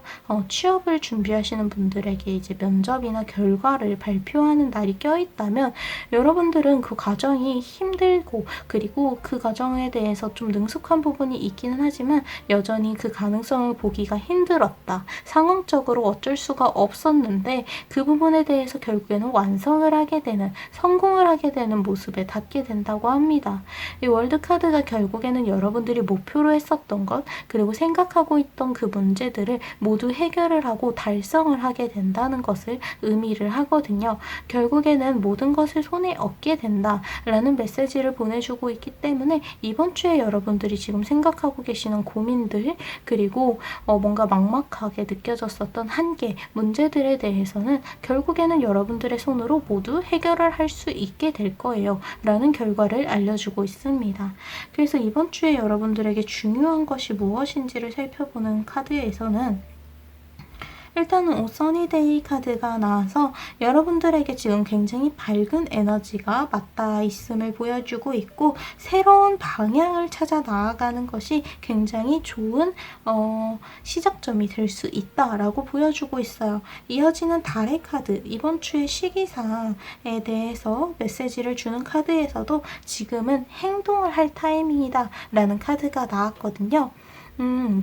취업을 준비하시는 분들에게 이제 면접이나 결과를 발표하는 날이 껴있다면 여러분들은 그 과정이 힘들고 그리고 그 과정에 대해서 좀 능숙한 부분이 있기는 하지만 여전히 그 가능성을 보기가 힘들었다. 상황적으로 어쩔 수가 없었는데 그 부분에 대해서 결국에는 완성을 하게 되는, 성공을 하게 되는 모습에 닿게 된다고 합니다. 이 월드카드가 결국에는 여러분들이 목표로 했었던 것 그리고 생각하고 있던 그 문제들을 모두 해결을 하고 달성을 하게 된다는 것을 의미를 하거든요. 결국에는 모든 것을 손에 얻게 된다라는 메시지를 보내주고 있기 때문에 이번 주에 여러분들이 지금 생각하고 계시는 고민들 그리고 뭔가 막막하게 느껴졌었던 한계, 문제들에 대해서는 결국에는 여러분들의 손으로 모두 해결을 할 수 있게 될 거예요. 라는 결과를 알려주고 있습니다. 그래서 이번 주에 여러분들에게 중요한 것이 무엇인지를 살펴보는 카드에서는 일단은 써니데이 카드가 나와서 여러분들에게 지금 굉장히 밝은 에너지가 맞닿아 있음을 보여주고 있고 새로운 방향을 찾아 나아가는 것이 굉장히 좋은 시작점이 될 수 있다라고 보여주고 있어요. 이어지는 달의 카드, 이번 주의 시기상에 대해서 메시지를 주는 카드에서도 지금은 행동을 할 타이밍이다 라는 카드가 나왔거든요.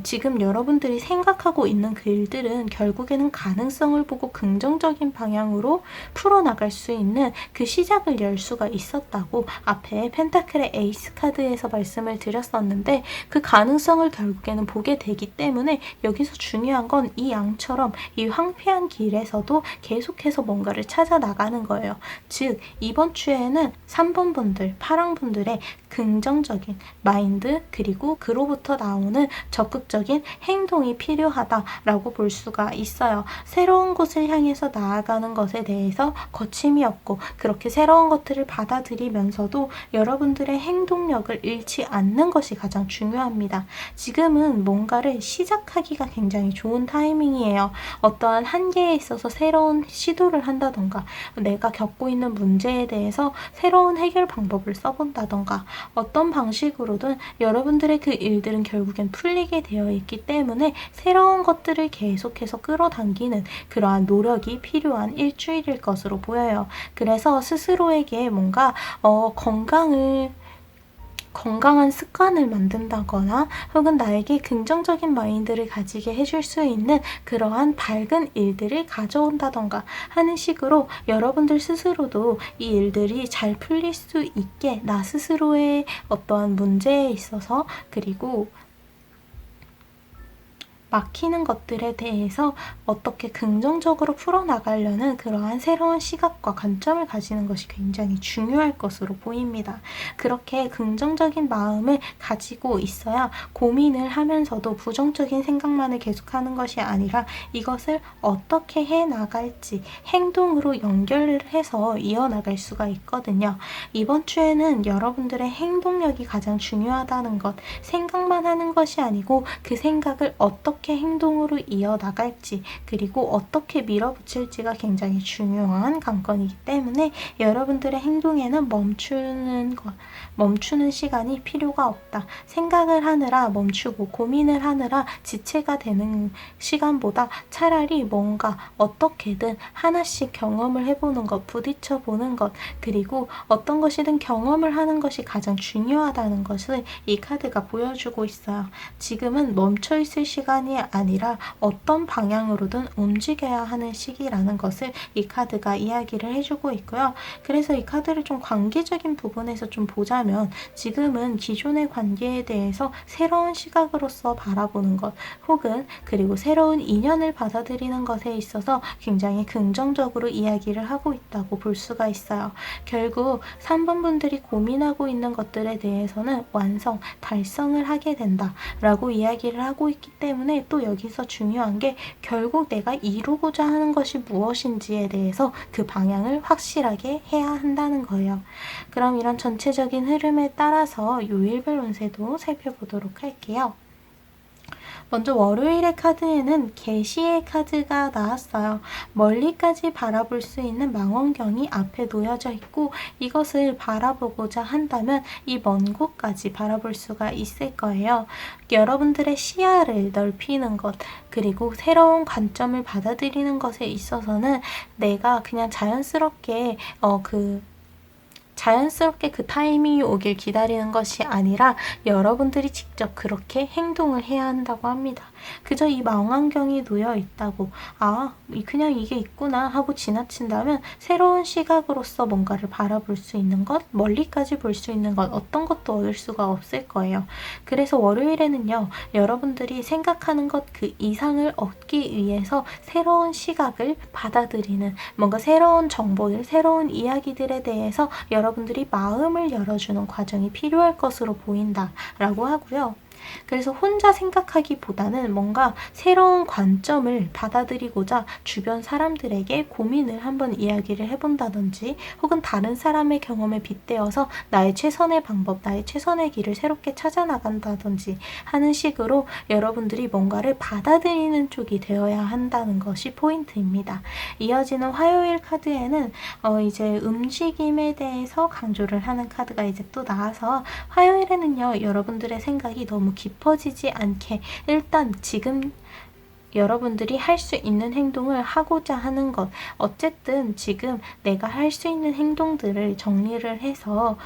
지금 여러분들이 생각하고 있는 그 일들은 결국에는 가능성을 보고 긍정적인 방향으로 풀어나갈 수 있는 그 시작을 열 수가 있었다고 앞에 펜타클의 에이스 카드에서 말씀을 드렸었는데 그 가능성을 결국에는 보게 되기 때문에 여기서 중요한 건 이 양처럼 이 황폐한 길에서도 계속해서 뭔가를 찾아 나가는 거예요. 즉 이번 주에는 3번 분들, 파랑 분들의 긍정적인 마인드 그리고 그로부터 나오는 적극적인 행동이 필요하다라고 볼 수가 있어요. 새로운 곳을 향해서 나아가는 것에 대해서 거침이 없고 그렇게 새로운 것들을 받아들이면서도 여러분들의 행동력을 잃지 않는 것이 가장 중요합니다. 지금은 뭔가를 시작하기가 굉장히 좋은 타이밍이에요. 어떠한 한계에 있어서 새로운 시도를 한다던가 내가 겪고 있는 문제에 대해서 새로운 해결 방법을 써본다던가 어떤 방식으로든 여러분들의 그 일들은 결국엔 풀리게 되어 있기 때문에 새로운 것들을 계속해서 끌어당기는 그러한 노력이 필요한 일주일일 것으로 보여요. 그래서 스스로에게 뭔가 건강한 습관을 만든다거나 혹은 나에게 긍정적인 마인드를 가지게 해줄 수 있는 그러한 밝은 일들을 가져온다던가 하는 식으로 여러분들 스스로도 이 일들이 잘 풀릴 수 있게 나 스스로의 어떠한 문제에 있어서 그리고 막히는 것들에 대해서 어떻게 긍정적으로 풀어나가려는 그러한 새로운 시각과 관점을 가지는 것이 굉장히 중요할 것으로 보입니다. 그렇게 긍정적인 마음을 가지고 있어야 고민을 하면서도 부정적인 생각만을 계속하는 것이 아니라 이것을 어떻게 해나갈지 행동으로 연결을 해서 이어나갈 수가 있거든요. 이번 주에는 여러분들의 행동력이 가장 중요하다는 것, 생각만 하는 것이 아니고 그 생각을 어떻게 행동으로 이어나갈지 그리고 어떻게 밀어붙일지가 굉장히 중요한 관건이기 때문에 여러분들의 행동에는 멈추는 시간이 필요가 없다. 생각을 하느라 멈추고 고민을 하느라 지체가 되는 시간보다 차라리 뭔가 어떻게든 하나씩 경험을 해보는 것, 부딪혀 보는 것, 그리고 어떤 것이든 경험을 하는 것이 가장 중요하다는 것을 이 카드가 보여주고 있어요. 지금은 멈춰있을 시간이 아니라 어떤 방향으로든 움직여야 하는 시기라는 것을 이 카드가 이야기를 해주고 있고요. 그래서 이 카드를 좀 관계적인 부분에서 좀 보자면 지금은 기존의 관계에 대해서 새로운 시각으로서 바라보는 것 혹은 그리고 새로운 인연을 받아들이는 것에 있어서 굉장히 긍정적으로 이야기를 하고 있다고 볼 수가 있어요. 결국 3번 분들이 고민하고 있는 것들에 대해서는 완성, 달성을 하게 된다 라고 이야기를 하고 있기 때문에 또 여기서 중요한 게 결국 내가 이루고자 하는 것이 무엇인지에 대해서 그 방향을 확실하게 해야 한다는 거예요. 그럼 이런 전체적인 흐름에 따라서 요일별 운세도 살펴보도록 할게요. 먼저 월요일의 카드에는 계시의 카드가 나왔어요. 멀리까지 바라볼 수 있는 망원경이 앞에 놓여져 있고 이것을 바라보고자 한다면 이 먼 곳까지 바라볼 수가 있을 거예요. 여러분들의 시야를 넓히는 것 그리고 새로운 관점을 받아들이는 것에 있어서는 내가 그냥 자연스럽게 그 타이밍이 오길 기다리는 것이 아니라 여러분들이 직접 그렇게 행동을 해야 한다고 합니다. 그저 이 망원경이 놓여 있다고 그냥 이게 있구나 하고 지나친다면 새로운 시각으로서 뭔가를 바라볼 수 있는 것, 멀리까지 볼 수 있는 것 어떤 것도 얻을 수가 없을 거예요. 그래서 월요일에는요. 여러분들이 생각하는 것 그 이상을 얻기 위해서 새로운 시각을 받아들이는 뭔가 새로운 정보들, 새로운 이야기들에 대해서 여러분들이 마음을 열어주는 과정이 필요할 것으로 보인다라고 하고요. 그래서 혼자 생각하기보다는 뭔가 새로운 관점을 받아들이고자 주변 사람들에게 고민을 한번 이야기를 해본다든지 혹은 다른 사람의 경험에 빗대어서 나의 최선의 방법, 나의 최선의 길을 새롭게 찾아나간다든지 하는 식으로 여러분들이 뭔가를 받아들이는 쪽이 되어야 한다는 것이 포인트입니다. 이어지는 화요일 카드에는 이제 움직임에 대해서 강조를 하는 카드가 이제 또 나와서 화요일에는요. 여러분들의 생각이 너무 깊어지지 않게 일단 지금 여러분들이 할 수 있는 행동을 하고자 하는 것 어쨌든 지금 내가 할 수 있는 행동들을 정리를 해서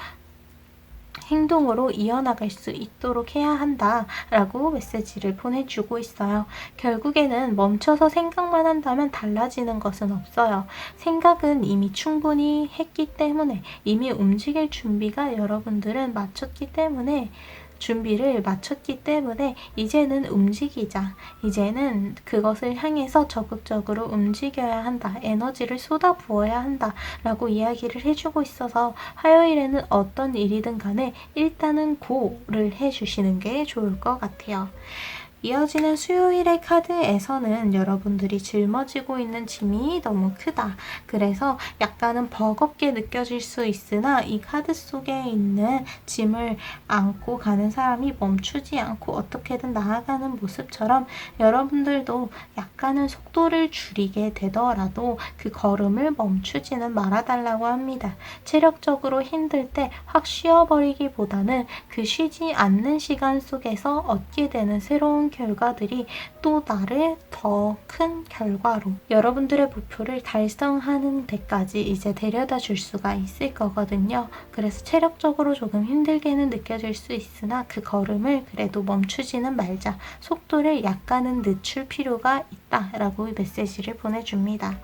행동으로 이어나갈 수 있도록 해야 한다라고 메시지를 보내주고 있어요. 결국에는 멈춰서 생각만 한다면 달라지는 것은 없어요. 생각은 이미 충분히 했기 때문에 이미 움직일 준비를 마쳤기 때문에 이제는 움직이자. 이제는 그것을 향해서 적극적으로 움직여야 한다. 에너지를 쏟아부어야 한다. 라고 이야기를 해주고 있어서 화요일에는 어떤 일이든 간에 일단은 고를 해주시는 게 좋을 것 같아요. 이어지는 수요일의 카드에서는 여러분들이 짊어지고 있는 짐이 너무 크다. 그래서 약간은 버겁게 느껴질 수 있으나 이 카드 속에 있는 짐을 안고 가는 사람이 멈추지 않고 어떻게든 나아가는 모습처럼 여러분들도 약간은 속도를 줄이게 되더라도 그 걸음을 멈추지는 말아달라고 합니다. 체력적으로 힘들 때 확 쉬어버리기보다는 그 쉬지 않는 시간 속에서 얻게 되는 새로운 결과들이 또 나를 더 큰 결과로 여러분들의 목표를 달성하는 데까지 이제 데려다 줄 수가 있을 거거든요. 그래서 체력적으로 조금 힘들게는 느껴질 수 있으나 그 걸음을 그래도 멈추지는 말자. 속도를 약간은 늦출 필요가 있다라고 메시지를 보내줍니다.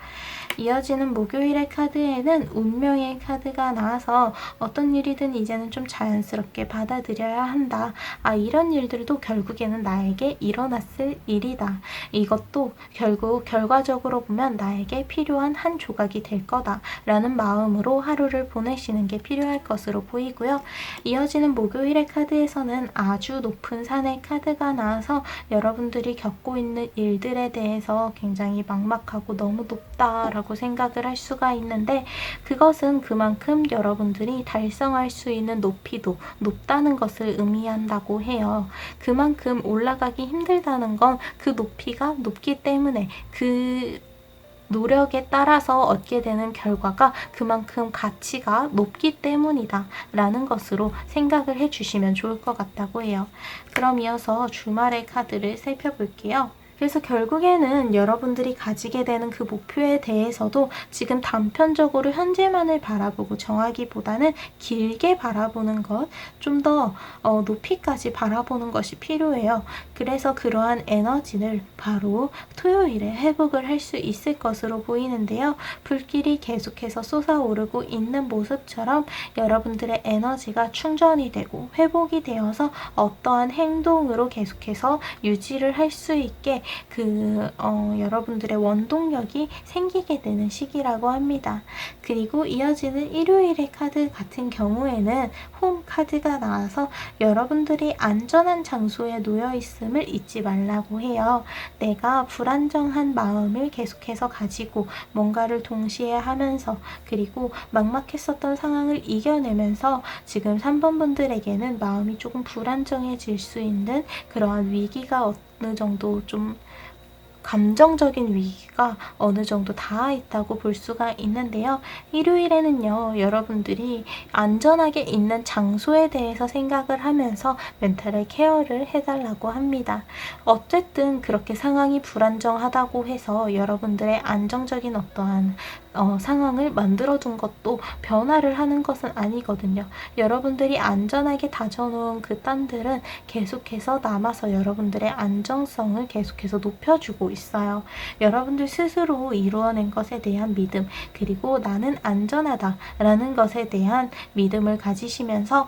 이어지는 목요일의 카드에는 운명의 카드가 나와서 어떤 일이든 이제는 좀 자연스럽게 받아들여야 한다. 이런 일들도 결국에는 나에게 일어났을 일이다. 이것도 결국 결과적으로 보면 나에게 필요한 한 조각이 될 거다. 라는 마음으로 하루를 보내시는 게 필요할 것으로 보이고요. 이어지는 목요일의 카드에서는 아주 높은 산의 카드가 나와서 여러분들이 겪고 있는 일들에 대해서 굉장히 막막하고 너무 높다라고 생각을 할 수가 있는데 그것은 그만큼 여러분들이 달성할 수 있는 높이도 높다는 것을 의미한다고 해요. 그만큼 올라가기 힘들다는 건 그 높이가 높기 때문에 그 노력에 따라서 얻게 되는 결과가 그만큼 가치가 높기 때문이다 라는 것으로 생각을 해주시면 좋을 것 같다고 해요. 그럼 이어서 주말의 카드를 살펴볼게요. 그래서 결국에는 여러분들이 가지게 되는 그 목표에 대해서도 지금 단편적으로 현재만을 바라보고 정하기보다는 길게 바라보는 것, 좀 더 높이까지 바라보는 것이 필요해요. 그래서 그러한 에너지를 바로 토요일에 회복을 할 수 있을 것으로 보이는데요. 불길이 계속해서 솟아오르고 있는 모습처럼 여러분들의 에너지가 충전이 되고 회복이 되어서 어떠한 행동으로 계속해서 유지를 할 수 있게 여러분들의 원동력이 생기게 되는 시기라고 합니다. 그리고 이어지는 일요일의 카드 같은 경우에는 홈 카드가 나와서 여러분들이 안전한 장소에 놓여 있음을 잊지 말라고 해요. 내가 불안정한 마음을 계속해서 가지고 뭔가를 동시에 하면서 그리고 막막했었던 상황을 이겨내면서 지금 3번 분들에게는 마음이 조금 불안정해질 수 있는 그러한 위기가 어느 정도 좀 감정적인 위기가 어느 정도 닿아 있다고 볼 수가 있는데요. 일요일에는요, 여러분들이 안전하게 있는 장소에 대해서 생각을 하면서 멘탈을 케어를 해달라고 합니다. 어쨌든 그렇게 상황이 불안정하다고 해서 여러분들의 안정적인 어떠한 상황을 만들어둔 것도 변화를 하는 것은 아니거든요. 여러분들이 안전하게 다져놓은 그 땅들은 계속해서 남아서 여러분들의 안정성을 계속해서 높여주고 있어요. 여러분들 스스로 이루어낸 것에 대한 믿음, 그리고 나는 안전하다라는 것에 대한 믿음을 가지시면서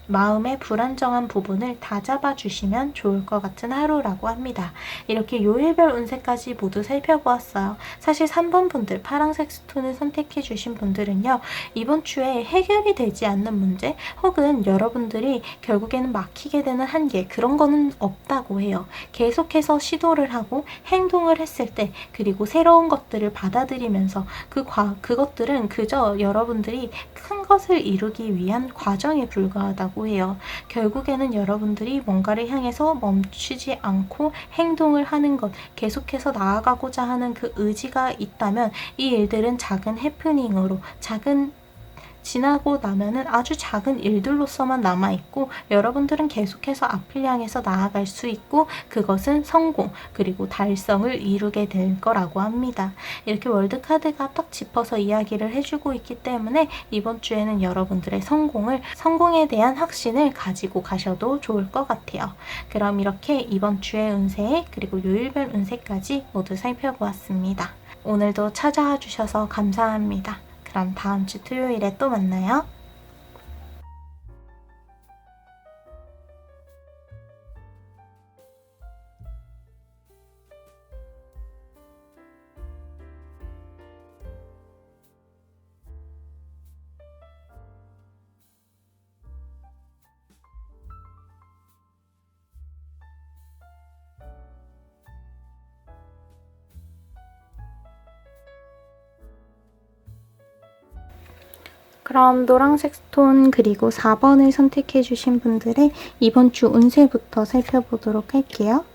마음의 불안정한 부분을 다잡아 주시면 좋을 것 같은 하루라고 합니다. 이렇게 요일별 운세까지 모두 살펴보았어요. 사실 3번 분들, 파란색 스톤을 선택해 주신 분들은요. 이번 주에 해결이 되지 않는 문제 혹은 여러분들이 결국에는 막히게 되는 한계 그런 거는 없다고 해요. 계속해서 시도를 하고 행동을 했을 때 그리고 새로운 것들을 받아들이면서 그것들은 그저 여러분들이 큰 것을 이루기 위한 과정에 불과하다고 해요. 결국에는 여러분들이 뭔가를 향해서 멈추지 않고 행동을 하는 것, 계속해서 나아가고자 하는 그 의지가 있다면 이 일들은 작은 해프닝으로 지나고 나면은 아주 작은 일들로서만 남아있고 여러분들은 계속해서 앞을 향해서 나아갈 수 있고 그것은 성공 그리고 달성을 이루게 될 거라고 합니다. 이렇게 월드카드가 딱 짚어서 이야기를 해주고 있기 때문에 이번 주에는 여러분들의 성공에 대한 확신을 가지고 가셔도 좋을 것 같아요. 그럼 이렇게 이번 주의 운세 그리고 요일별 운세까지 모두 살펴보았습니다. 오늘도 찾아와 주셔서 감사합니다. 그럼 다음 주 토요일에 또 만나요. 그럼 노란색 스톤 그리고 4번을 선택해 주신 분들의 이번 주 운세부터 살펴보도록 할게요.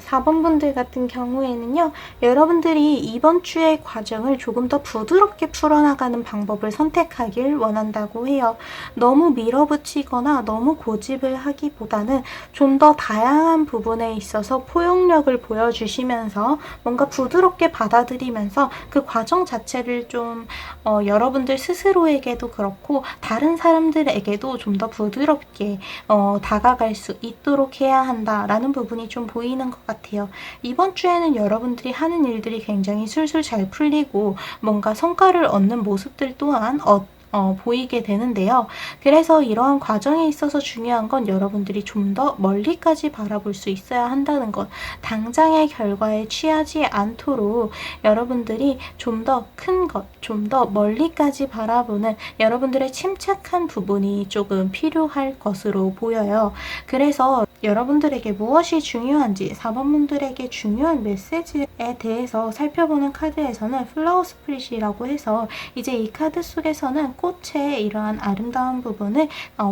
4번 분들 같은 경우에는요. 여러분들이 이번 주의 과정을 조금 더 부드럽게 풀어나가는 방법을 선택하길 원한다고 해요. 너무 밀어붙이거나 너무 고집을 하기보다는 좀 더 다양한 부분에 있어서 포용력을 보여주시면서 뭔가 부드럽게 받아들이면서 그 과정 자체를 좀 여러분들 스스로에게도 그렇고 다른 사람들에게도 좀 더 부드럽게 다가갈 수 있도록 해야 한다라는 부분이 좀 보이는 것 같아요. 이번 주에는 여러분들이 하는 일들이 굉장히 술술 잘 풀리고 뭔가 성과를 얻는 모습들 또한 보이게 되는데요. 그래서 이러한 과정에 있어서 중요한 건 여러분들이 좀 더 멀리까지 바라볼 수 있어야 한다는 것. 당장의 결과에 취하지 않도록 여러분들이 좀 더 큰 것, 좀 더 멀리까지 바라보는 여러분들의 침착한 부분이 조금 필요할 것으로 보여요. 그래서 여러분들에게 무엇이 중요한지 4번 분들에게 중요한 메시지에 대해서 살펴보는 카드에서는 플라워 스프릿이라고 해서 이제 이 카드 속에서는 꽃의 이러한 아름다운 부분을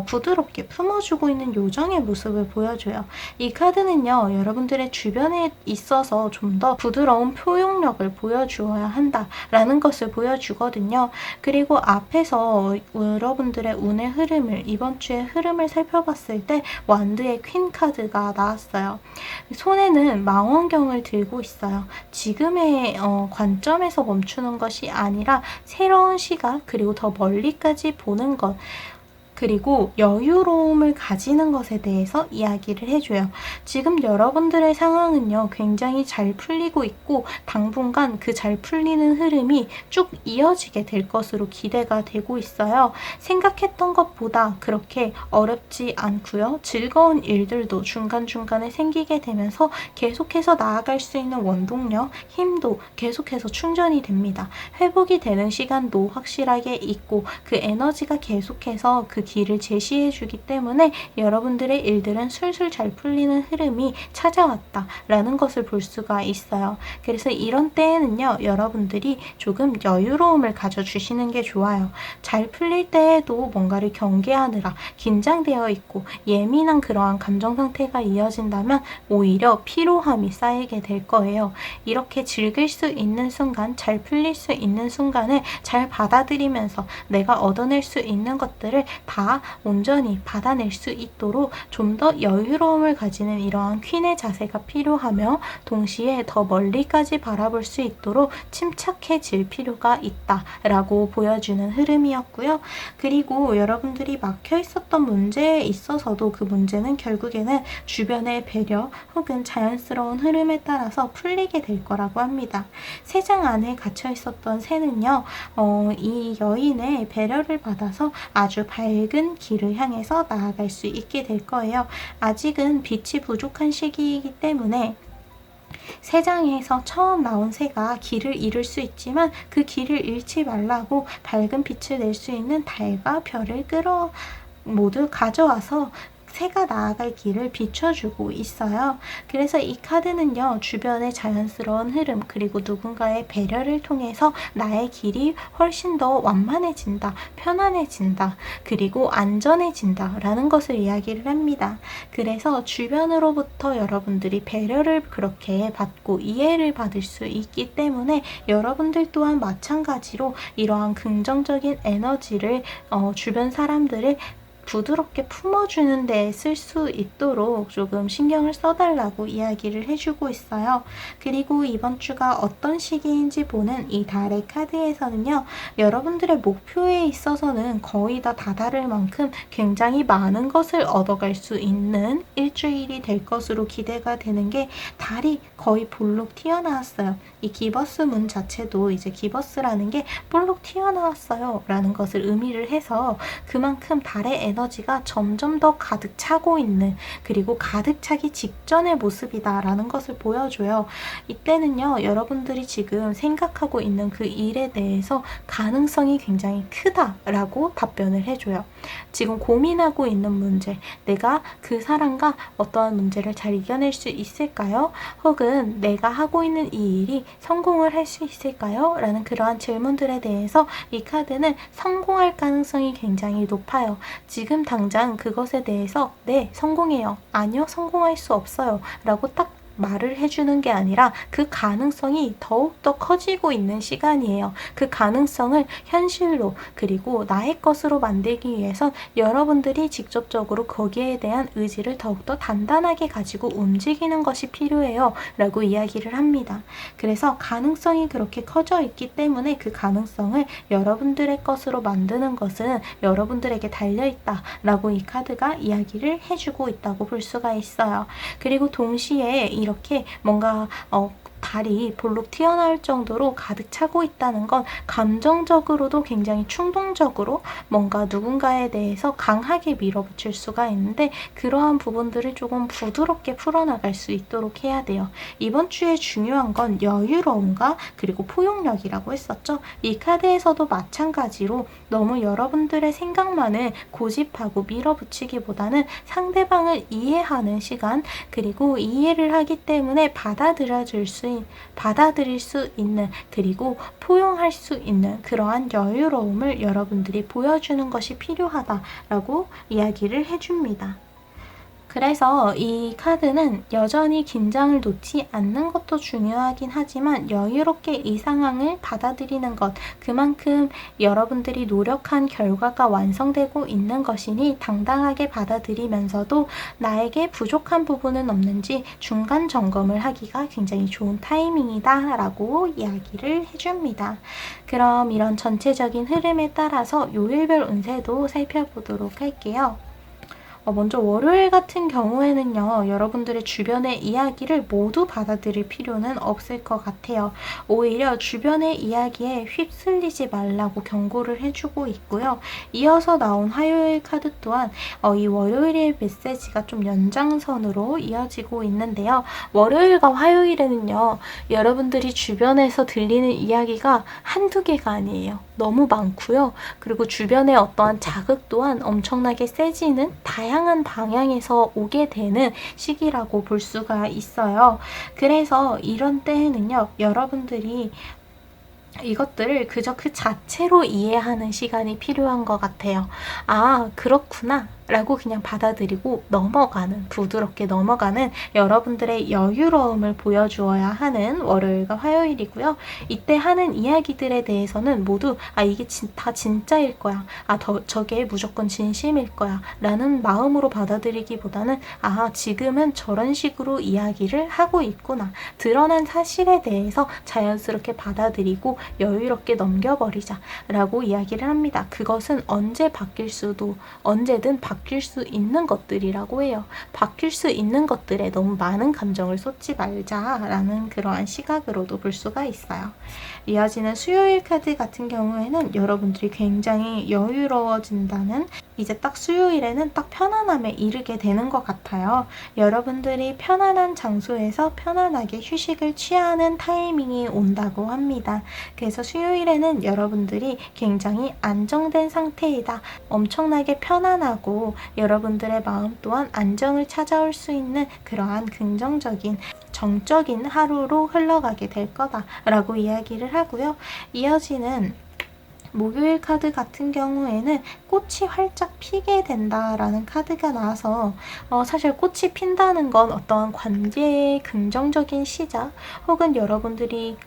부드럽게 품어주고 있는 요정의 모습을 보여줘요. 이 카드는요. 여러분들의 주변에 있어서 좀 더 부드러운 표현력을 보여주어야 한다라는 것을 보여주거든요. 그리고 앞에서 여러분들의 운의 흐름을 이번 주의 흐름을 살펴봤을 때 완드의 퀸 카드가 나왔어요. 손에는 망원경을 들고 있어요. 지금의 관점에서 멈추는 것이 아니라 새로운 시각 그리고 더 멀리까지 보는 것 그리고 여유로움을 가지는 것에 대해서 이야기를 해줘요. 지금 여러분들의 상황은요. 굉장히 잘 풀리고 있고 당분간 그 잘 풀리는 흐름이 쭉 이어지게 될 것으로 기대가 되고 있어요. 생각했던 것보다 그렇게 어렵지 않고요. 즐거운 일들도 중간중간에 생기게 되면서 계속해서 나아갈 수 있는 원동력, 힘도 계속해서 충전이 됩니다. 회복이 되는 시간도 확실하게 있고 그 에너지가 계속해서 그 길을 제시해 주기 때문에 여러분들의 일들은 술술 잘 풀리는 흐름이 찾아왔다라는 것을 볼 수가 있어요. 그래서 이런 때에는요. 여러분들이 조금 여유로움을 가져주시는 게 좋아요. 잘 풀릴 때에도 뭔가를 경계하느라 긴장되어 있고 예민한 그러한 감정 상태가 이어진다면 오히려 피로함이 쌓이게 될 거예요. 이렇게 즐길 수 있는 순간, 잘 풀릴 수 있는 순간을 잘 받아들이면서 내가 얻어낼 수 있는 것들을 다 온전히 받아낼 수 있도록 좀 더 여유로움을 가지는 이러한 퀸의 자세가 필요하며 동시에 더 멀리까지 바라볼 수 있도록 침착해질 필요가 있다라고 보여주는 흐름이었고요. 그리고 여러분들이 막혀 있었던 문제에 있어서도 그 문제는 결국에는 주변의 배려 혹은 자연스러운 흐름에 따라서 풀리게 될 거라고 합니다. 새장 안에 갇혀 있었던 새는요. 이 여인의 배려를 받아서 아주 밝은 길을 향해서 나아갈 수 있게 될 거예요. 아직은 빛이 부족한 시기이기 때문에 새장에서 처음 나온 새가 길을 잃을 수 있지만 그 길을 잃지 말라고 밝은 빛을 낼 수 있는 달과 별을 모두 가져와서 새가 나아갈 길을 비춰주고 있어요. 그래서 이 카드는요. 주변의 자연스러운 흐름 그리고 누군가의 배려를 통해서 나의 길이 훨씬 더 완만해진다. 편안해진다. 그리고 안전해진다. 라는 것을 이야기를 합니다. 그래서 주변으로부터 여러분들이 배려를 그렇게 받고 이해를 받을 수 있기 때문에 여러분들 또한 마찬가지로 이러한 긍정적인 에너지를 주변 사람들을 부드럽게 품어주는 데 쓸 수 있도록 조금 신경을 써달라고 이야기를 해주고 있어요. 그리고 이번 주가 어떤 시기인지 보는 이 달의 카드에서는요. 여러분들의 목표에 있어서는 거의 다 다다를 만큼 굉장히 많은 것을 얻어갈 수 있는 일주일이 될 것으로 기대가 되는 게 달이 거의 볼록 튀어나왔어요. 이 기버스 문 자체도 이제 기버스라는 게 볼록 튀어나왔어요. 라는 것을 의미를 해서 그만큼 달의 에너지가 점점 더 가득 차고 있는, 그리고 가득 차기 직전의 모습이다라는 것을 보여줘요. 이때는요, 여러분들이 지금 생각하고 있는 그 일에 대해서 가능성이 굉장히 크다라고 답변을 해줘요. 지금 고민하고 있는 문제, 내가 그 사람과 어떠한 문제를 잘 이겨낼 수 있을까요? 혹은 내가 하고 있는 이 일이 성공을 할 수 있을까요? 라는 그러한 질문들에 대해서 이 카드는 성공할 가능성이 굉장히 높아요. 지금 당장 그것에 대해서 네, 성공해요. 아니요, 성공할 수 없어요. 라고 딱 말을 해주는 게 아니라 그 가능성이 더욱더 커지고 있는 시간이에요. 그 가능성을 현실로, 그리고 나의 것으로 만들기 위해선 여러분들이 직접적으로 거기에 대한 의지를 더욱더 단단하게 가지고 움직이는 것이 필요해요. 라고 이야기를 합니다. 그래서 가능성이 그렇게 커져 있기 때문에 그 가능성을 여러분들의 것으로 만드는 것은 여러분들에게 달려있다. 라고 이 카드가 이야기를 해주고 있다고 볼 수가 있어요. 그리고 동시에 이렇게 뭔가 달이 볼록 튀어나올 정도로 가득 차고 있다는 건 감정적으로도 굉장히 충동적으로 뭔가 누군가에 대해서 강하게 밀어붙일 수가 있는데, 그러한 부분들을 조금 부드럽게 풀어나갈 수 있도록 해야 돼요. 이번 주에 중요한 건 여유로움과 그리고 포용력이라고 했었죠. 이 카드에서도 마찬가지로 너무 여러분들의 생각만을 고집하고 밀어붙이기보다는 상대방을 이해하는 시간, 그리고 이해를 하기 때문에 받아들일 수 있는, 그리고 포용할 수 있는 그러한 여유로움을 여러분들이 보여주는 것이 필요하다라고 이야기를 해줍니다. 그래서 이 카드는 여전히 긴장을 놓지 않는 것도 중요하긴 하지만 여유롭게 이 상황을 받아들이는 것, 그만큼 여러분들이 노력한 결과가 완성되고 있는 것이니 당당하게 받아들이면서도 나에게 부족한 부분은 없는지 중간 점검을 하기가 굉장히 좋은 타이밍이다 라고 이야기를 해줍니다. 그럼 이런 전체적인 흐름에 따라서 요일별 운세도 살펴보도록 할게요. 먼저 월요일 같은 경우에는요, 여러분들의 주변의 이야기를 모두 받아들일 필요는 없을 것 같아요. 오히려 주변의 이야기에 휩쓸리지 말라고 경고를 해주고 있고요. 이어서 나온 화요일 카드 또한 이 월요일의 메시지가 좀 연장선으로 이어지고 있는데요. 월요일과 화요일에는요, 여러분들이 주변에서 들리는 이야기가 한두 개가 아니에요. 너무 많고요. 그리고 주변의 어떠한 자극 또한 엄청나게 세지는 다양한 방향에서 오게 되는 시기라고 볼 수가 있어요. 그래서 이런 때에는요, 여러분들이 이것들을 그저 그 자체로 이해하는 시간이 필요한 것 같아요. 아, 그렇구나 라고 그냥 받아들이고 넘어가는, 부드럽게 넘어가는 여러분들의 여유로움을 보여주어야 하는 월요일과 화요일이고요. 이때 하는 이야기들에 대해서는 모두 이게 다 진짜일 거야, 저게 무조건 진심일 거야 라는 마음으로 받아들이기보다는 지금은 저런 식으로 이야기를 하고 있구나, 드러난 사실에 대해서 자연스럽게 받아들이고 여유롭게 넘겨버리자 라고 이야기를 합니다. 그것은 언제든 바뀔 수 있는 것들이라고 해요. 바뀔 수 있는 것들에 너무 많은 감정을 쏟지 말자라는 그러한 시각으로도 볼 수가 있어요. 이어지는 수요일 카드 같은 경우에는 여러분들이 굉장히 여유로워진다는, 이제 딱 수요일에는 딱 편안함에 이르게 되는 것 같아요. 여러분들이 편안한 장소에서 편안하게 휴식을 취하는 타이밍이 온다고 합니다. 그래서 수요일에는 여러분들이 굉장히 안정된 상태이다, 엄청나게 편안하고 여러분들의 마음 또한 안정을 찾아올 수 있는 그러한 긍정적인 정적인 하루로 흘러가게 될 거다라고 이야기를 하고요. 이어지는 목요일 카드 같은 경우에는 꽃이 활짝 피게 된다라는 카드가 나와서 사실 꽃이 핀다는 건 어떠한 관계의 긍정적인 시작, 혹은 여러분들이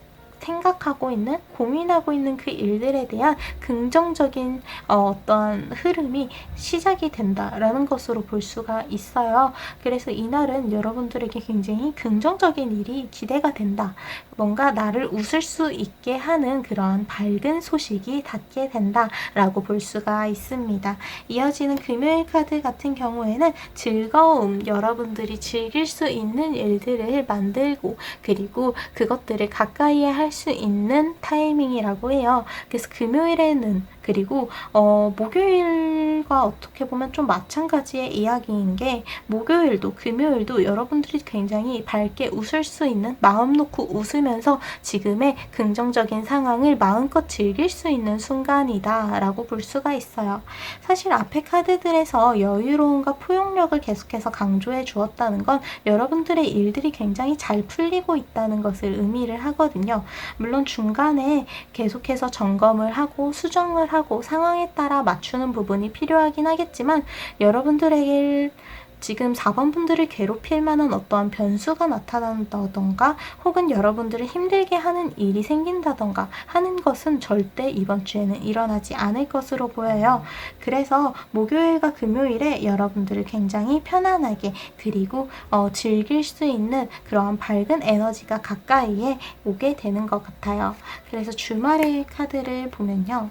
생각하고 있는, 고민하고 있는 그 일들에 대한 긍정적인 어떠한 흐름이 시작이 된다라는 것으로 볼 수가 있어요. 그래서 이날은 여러분들에게 굉장히 긍정적인 일이 기대가 된다, 뭔가 나를 웃을 수 있게 하는 그런 밝은 소식이 닿게 된다라고 볼 수가 있습니다. 이어지는 금요일 카드 같은 경우에는 즐거움, 여러분들이 즐길 수 있는 일들을 만들고 그리고 그것들을 가까이에 할 수 있는 타이밍이라고 해요. 그래서 금요일에는 그리고 목요일과 어떻게 보면 좀 마찬가지의 이야기인 게 목요일도 금요일도 여러분들이 굉장히 밝게 웃을 수 있는 마음 놓고 웃으면서 지금의 긍정적인 상황을 마음껏 즐길 수 있는 순간이다 라고 볼 수가 있어요. 사실 앞에 카드들에서 여유로움과 포용력을 계속해서 강조해 주었다는 건 여러분들의 일들이 굉장히 잘 풀리고 있다는 것을 의미를 하거든요. 물론 중간에 계속해서 점검을 하고 수정을 하고 상황에 따라 맞추는 부분이 필요하긴 하겠지만 여러분들에게 지금 4번 분들을 괴롭힐 만한 어떠한 변수가 나타난다던가 혹은 여러분들을 힘들게 하는 일이 생긴다던가 하는 것은 절대 이번 주에는 일어나지 않을 것으로 보여요. 그래서 목요일과 금요일에 여러분들을 굉장히 편안하게 그리고 즐길 수 있는 그러한 밝은 에너지가 가까이에 오게 되는 것 같아요. 그래서 주말의 카드를 보면요.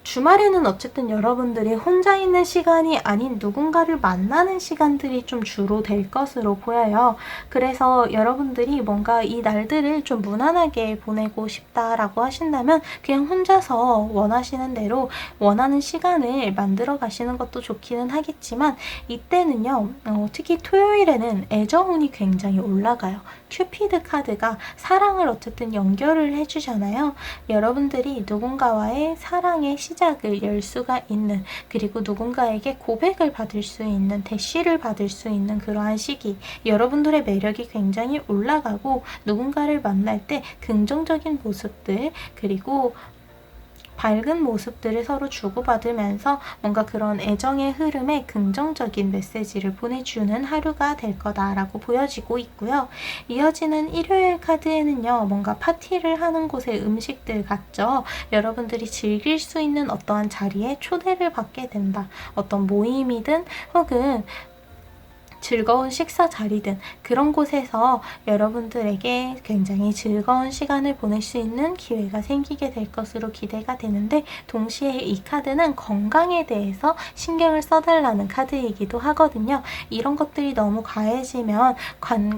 주말에는 어쨌든 여러분들이 혼자 있는 시간이 아닌 누군가를 만나는 시간들이 좀 주로 될 것으로 보여요. 그래서 여러분들이 뭔가 이 날들을 좀 무난하게 보내고 싶다라고 하신다면 그냥 혼자서 원하시는 대로 원하는 시간을 만들어 가시는 것도 좋기는 하겠지만 이때는요. 특히 토요일에는 애정운이 굉장히 올라가요. 큐피드 카드가 사랑을 어쨌든 연결을 해주잖아요. 여러분들이 누군가와의 사랑의 시작을 열 수가 있는 그리고 누군가에게 고백을 받을 수 있는 대시를 받을 수 있는 그러한 시기 여러분들의 매력이 굉장히 올라가고 누군가를 만날 때 긍정적인 모습들 그리고 밝은 모습들을 서로 주고받으면서 뭔가 그런 애정의 흐름에 긍정적인 메시지를 보내주는 하루가 될 거다라고 보여지고 있고요. 이어지는 일요일 카드에는요. 뭔가 파티를 하는 곳의 음식들 같죠. 여러분들이 즐길 수 있는 어떠한 자리에 초대를 받게 된다. 어떤 모임이든 혹은 즐거운 식사 자리든 그런 곳에서 여러분들에게 굉장히 즐거운 시간을 보낼 수 있는 기회가 생기게 될 것으로 기대가 되는데 동시에 이 카드는 건강에 대해서 신경을 써달라는 카드이기도 하거든요. 이런 것들이 너무 과해지면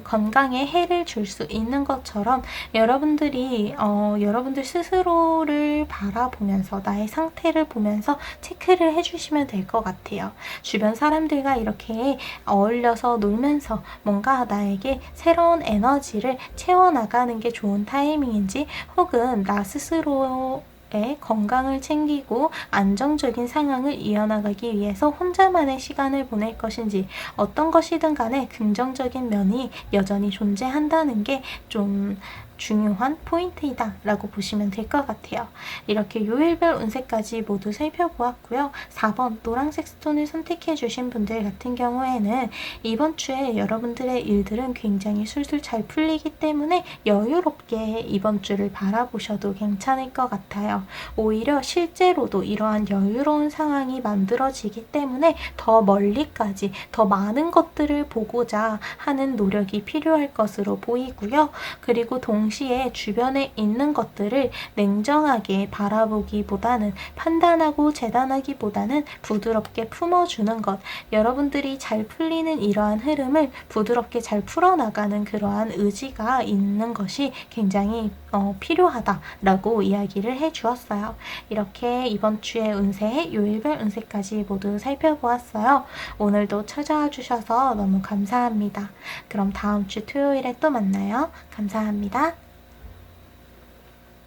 건강에 해를 줄 수 있는 것처럼 여러분들이 여러분들 스스로를 바라보면서 나의 상태를 보면서 체크를 해주시면 될 것 같아요. 주변 사람들과 이렇게 어울려서 놀면서 뭔가 나에게 새로운 에너지를 채워나가는 게 좋은 타이밍인지 혹은 나 스스로 건강을 챙기고 안정적인 상황을 이어나가기 위해서 혼자만의 시간을 보낼 것인지 어떤 것이든 간에 긍정적인 면이 여전히 존재한다는 게 좀 중요한 포인트이다 라고 보시면 될 것 같아요. 이렇게 요일별 운세까지 모두 살펴보았고요. 4번 노란색 스톤을 선택해 주신 분들 같은 경우에는 이번 주에 여러분들의 일들은 굉장히 술술 잘 풀리기 때문에 여유롭게 이번 주를 바라보셔도 괜찮을 것 같아요. 오히려 실제로도 이러한 여유로운 상황이 만들어지기 때문에 더 멀리까지 더 많은 것들을 보고자 하는 노력이 필요할 것으로 보이고요. 그리고 동시에 주변에 있는 것들을 냉정하게 바라보기보다는 판단하고 재단하기보다는 부드럽게 품어주는 것 여러분들이 잘 풀리는 이러한 흐름을 부드럽게 잘 풀어나가는 그러한 의지가 있는 것이 굉장히 필요하다라고 이야기를 해주었어요. 이렇게 이번 주의 운세, 요일별 운세까지 모두 살펴보았어요. 오늘도 찾아와 주셔서 너무 감사합니다. 그럼 다음 주 토요일에 또 만나요. 감사합니다.